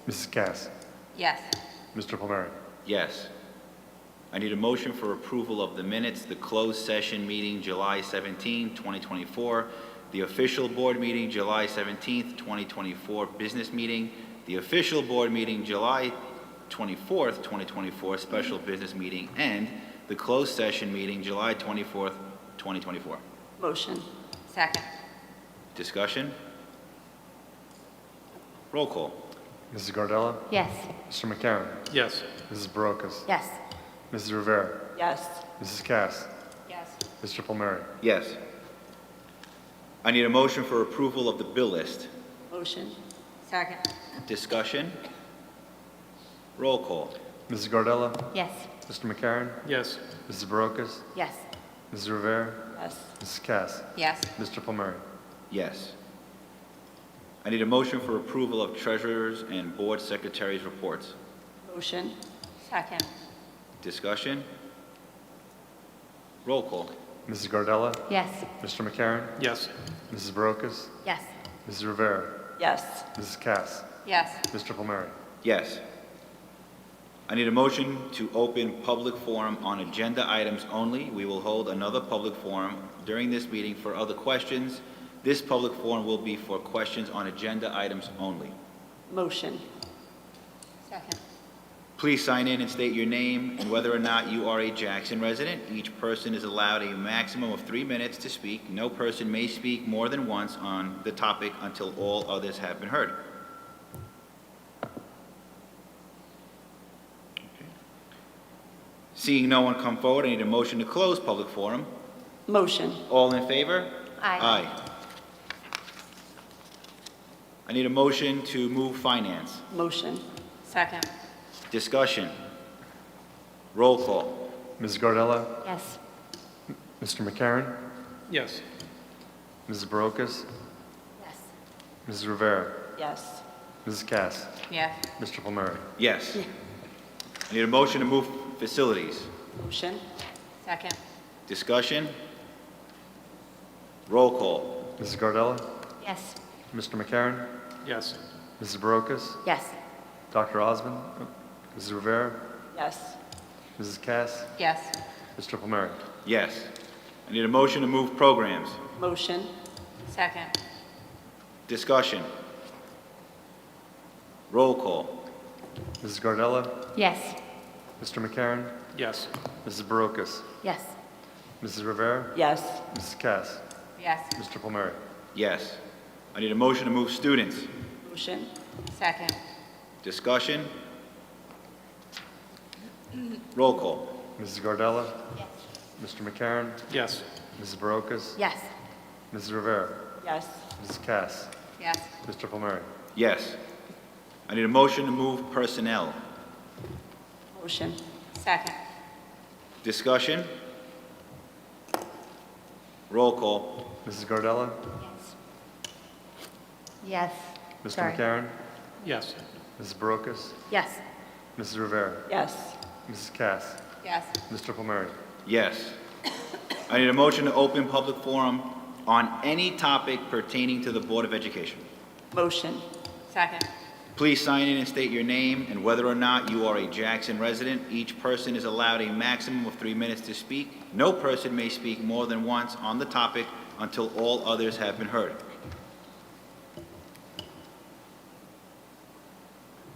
Mrs. Cass, Yes. Mr. Palmieri. Yes. I need a motion for approval of the minutes, the closed session meeting July 17, 2024, the official board meeting July 17th, 2024, business meeting, the official board meeting July 24th, 2024, special business meeting, and the closed session meeting July 24th, 2024. Motion. Second. Discussion? Roll call. Mrs. Gardella, Yes. Mr. McCarron, Yes. Mrs. Barocas, Yes. Mrs. Rivera, Yes. Mrs. Cass, Yes. Mr. Palmieri. Yes. I need a motion for approval of the bill list. Motion. Second. Discussion? Roll call. Mrs. Gardella, Yes. Mr. McCarron, Yes. Mrs. Barocas, Yes. Mrs. Rivera, Yes. Mrs. Cass, Yes. Mr. Palmieri. Yes. I need a motion for approval of treasurers and board secretaries' reports. Motion. Second. Discussion? Roll call. Mrs. Gardella, Yes. Mr. McCarron, Yes. Mrs. Barocas, Yes. Mrs. Rivera, Yes. Mrs. Cass, Yes. Mr. Palmieri. Yes. I need a motion to open public forum on agenda items only. We will hold another public forum during this meeting for other questions. This public forum will be for questions on agenda items only. Motion. Second. Please sign in and state your name and whether or not you are a Jackson resident. Each person is allowed a maximum of 3 minutes to speak. No person may speak more than once on the topic until all others have been heard. Okay. Seeing no one come forward, I need a motion to close public forum. Motion. All in favor? Aye. Aye. I need a motion to move finance. Motion. Second. Discussion. Roll call. Mrs. Gardella, Yes. Mr. McCarron, Yes. Mrs. Barocas, Yes. Mrs. Rivera, Yes. Mrs. Cass, Yes. Mr. Palmieri. Yes. I need a motion to move facilities. Motion. Second. Discussion. Roll call. Mrs. Gardella, Yes. Mr. McCarron, Yes. Mrs. Barocas, Yes. Dr. Osmond, Mrs. Rivera, Yes. Mrs. Cass, Yes. Mr. Palmieri. Yes. I need a motion to move programs. Motion. Second. Discussion. Roll call. Mrs. Gardella, Yes. Mr. McCarron, Yes. Mrs. Barocas, Yes. Mrs. Rivera, Yes. Mrs. Cass, Yes. Mr. Palmieri. Yes. I need a motion to move students. Motion. Second. Discussion? Roll call. Mrs. Gardella? Yes. Mr. McCarron? Yes. Mrs. Barocas? Yes. Mrs. Rivera? Yes. Mrs. Cass? Yes. Mr. Palmieri? Yes. I need a motion to move personnel. Motion. Second. Discussion? Roll call. Mrs. Gardella? Yes. Mr. Sorry. McCarron? Yes. Mrs. Barocas? Yes. Mrs. Rivera? Yes. Mrs. Cass? Yes. Mr. Palmieri? Yes. I need a motion to open public forum on any topic pertaining to the Board of Education. Motion. Second. Please sign in and state your name and whether or not you are a Jackson resident. Each person is allowed a maximum of 3 minutes to speak. No person may speak more than once on the topic until all others have been heard.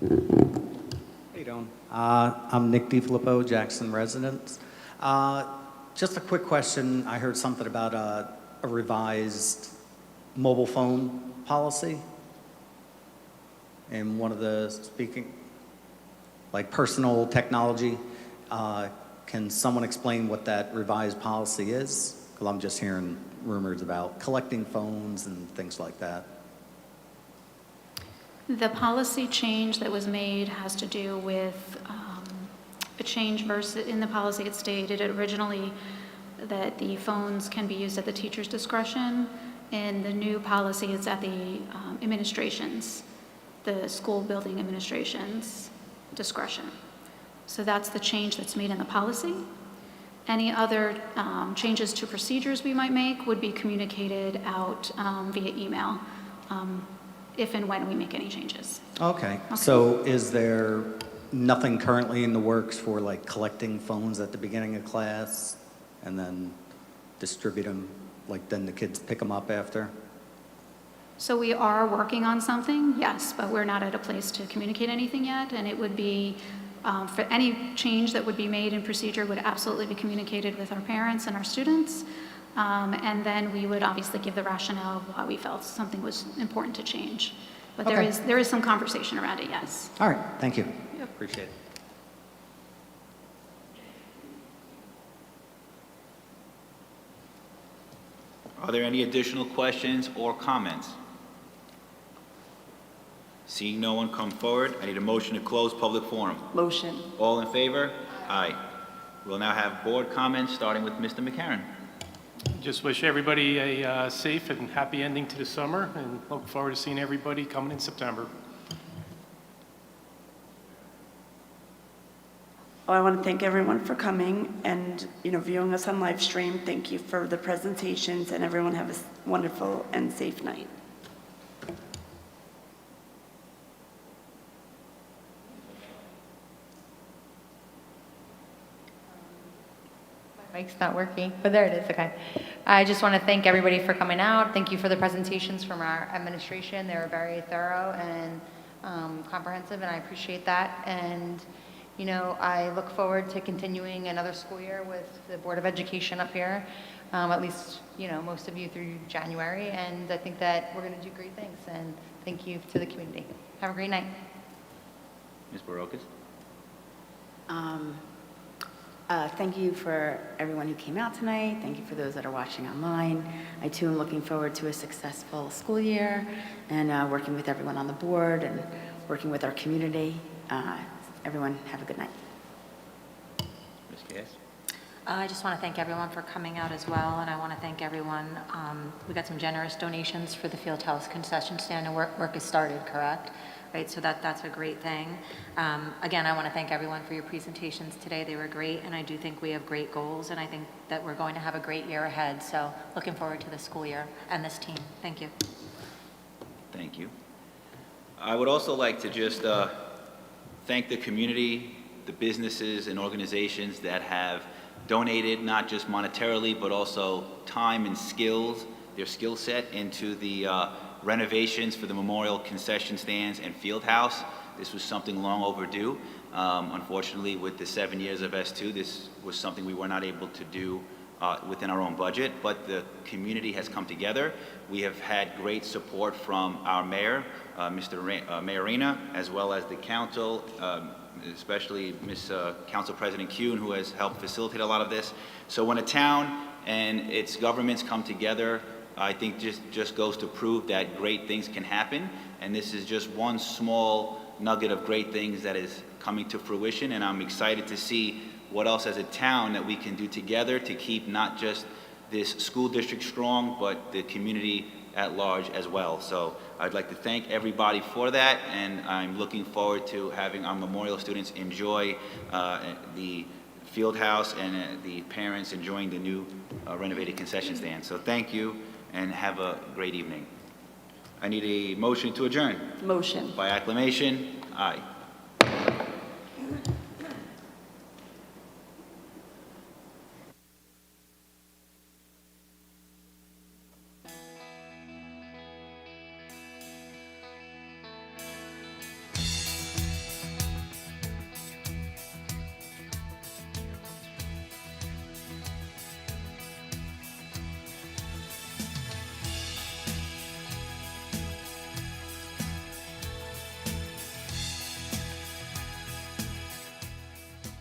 How you doing? I'm Nick DiFilippo, Jackson resident. Just a quick question. I heard something about a revised mobile phone policy in one of the speaking, like personal technology. Can someone explain what that revised policy is? Because I'm just hearing rumors about collecting phones and things like that. The policy change that was made has to do with a change versus, in the policy it stated originally that the phones can be used at the teacher's discretion. In the new policy, it's at the administration's, the school building administration's discretion. So that's the change that's made in the policy. Any other changes to procedures we might make would be communicated out via email if and when we make any changes. Okay, so is there nothing currently in the works for like collecting phones at the beginning of class and then distribute them, like then the kids pick them up after? So we are working on something, yes, but we're not at a place to communicate anything yet, and it would be, for any change that would be made in procedure would absolutely be communicated with our parents and our students, and then we would obviously give the rationale of why we felt something was important to change. But Okay. there is some conversation around it, yes. All right, thank you. Yep. Appreciate it. Are there any additional questions or comments? Seeing no one come forward, I need a motion to close public forum. Motion. All in favor? Aye. We'll now have board comments, starting with Mr. McCarron. Just wish everybody a safe and happy ending to the summer, and look forward to seeing everybody coming in September. Well, I want to thank everyone for coming and, viewing us on live stream. Thank you for the presentations, and everyone have a wonderful and safe night. Mic's not working, but there it is, okay. I just want to thank everybody for coming out. Thank you for the presentations from our administration. They were very thorough and comprehensive, and I appreciate that. And, I look forward to continuing another school year with the Board of Education up here, at least, most of you through January. And I think that we're going to do great things, and thank you to the community. Have a great night. Ms. Barocas? Thank you for everyone who came out tonight. Thank you for those that are watching online. I too am looking forward to a successful school year and working with everyone on the board and working with our community. Everyone have a good night. Ms. Cass? I just want to thank everyone for coming out as well, and I want to thank everyone. We got some generous donations for the Fieldhouse concession stand, and work has started, correct? Right, so that's a great thing. Again, I want to thank everyone for your presentations today. They were great, and I do think we have great goals, and I think that we're going to have a great year ahead. So looking forward to the school year and this team. Thank you. Thank you. I would also like to just thank the community, the businesses and organizations that have donated not just monetarily, but also time and skills, their skill set into the renovations for the memorial concession stands and field house. This was something long overdue. Unfortunately, with the 7 years of S2, this was something we were not able to do within our own budget, but the community has come together. We have had great support from our mayor, Mr. Mayorina, as well as the council, especially Ms. Council President Kuhn, who has helped facilitate a lot of this. So when a town and its governments come together, I think just goes to prove that great things can happen. And this is just one small nugget of great things that is coming to fruition. And I'm excited to see what else as a town that we can do together to keep not just this school district strong, but the community at large as well. So I'd like to thank everybody for that, and I'm looking forward to having our Memorial students enjoy the field house and the parents enjoying the new renovated concession stand. So thank you, and have a great evening. I need a motion to adjourn. Motion. By acclamation, aye.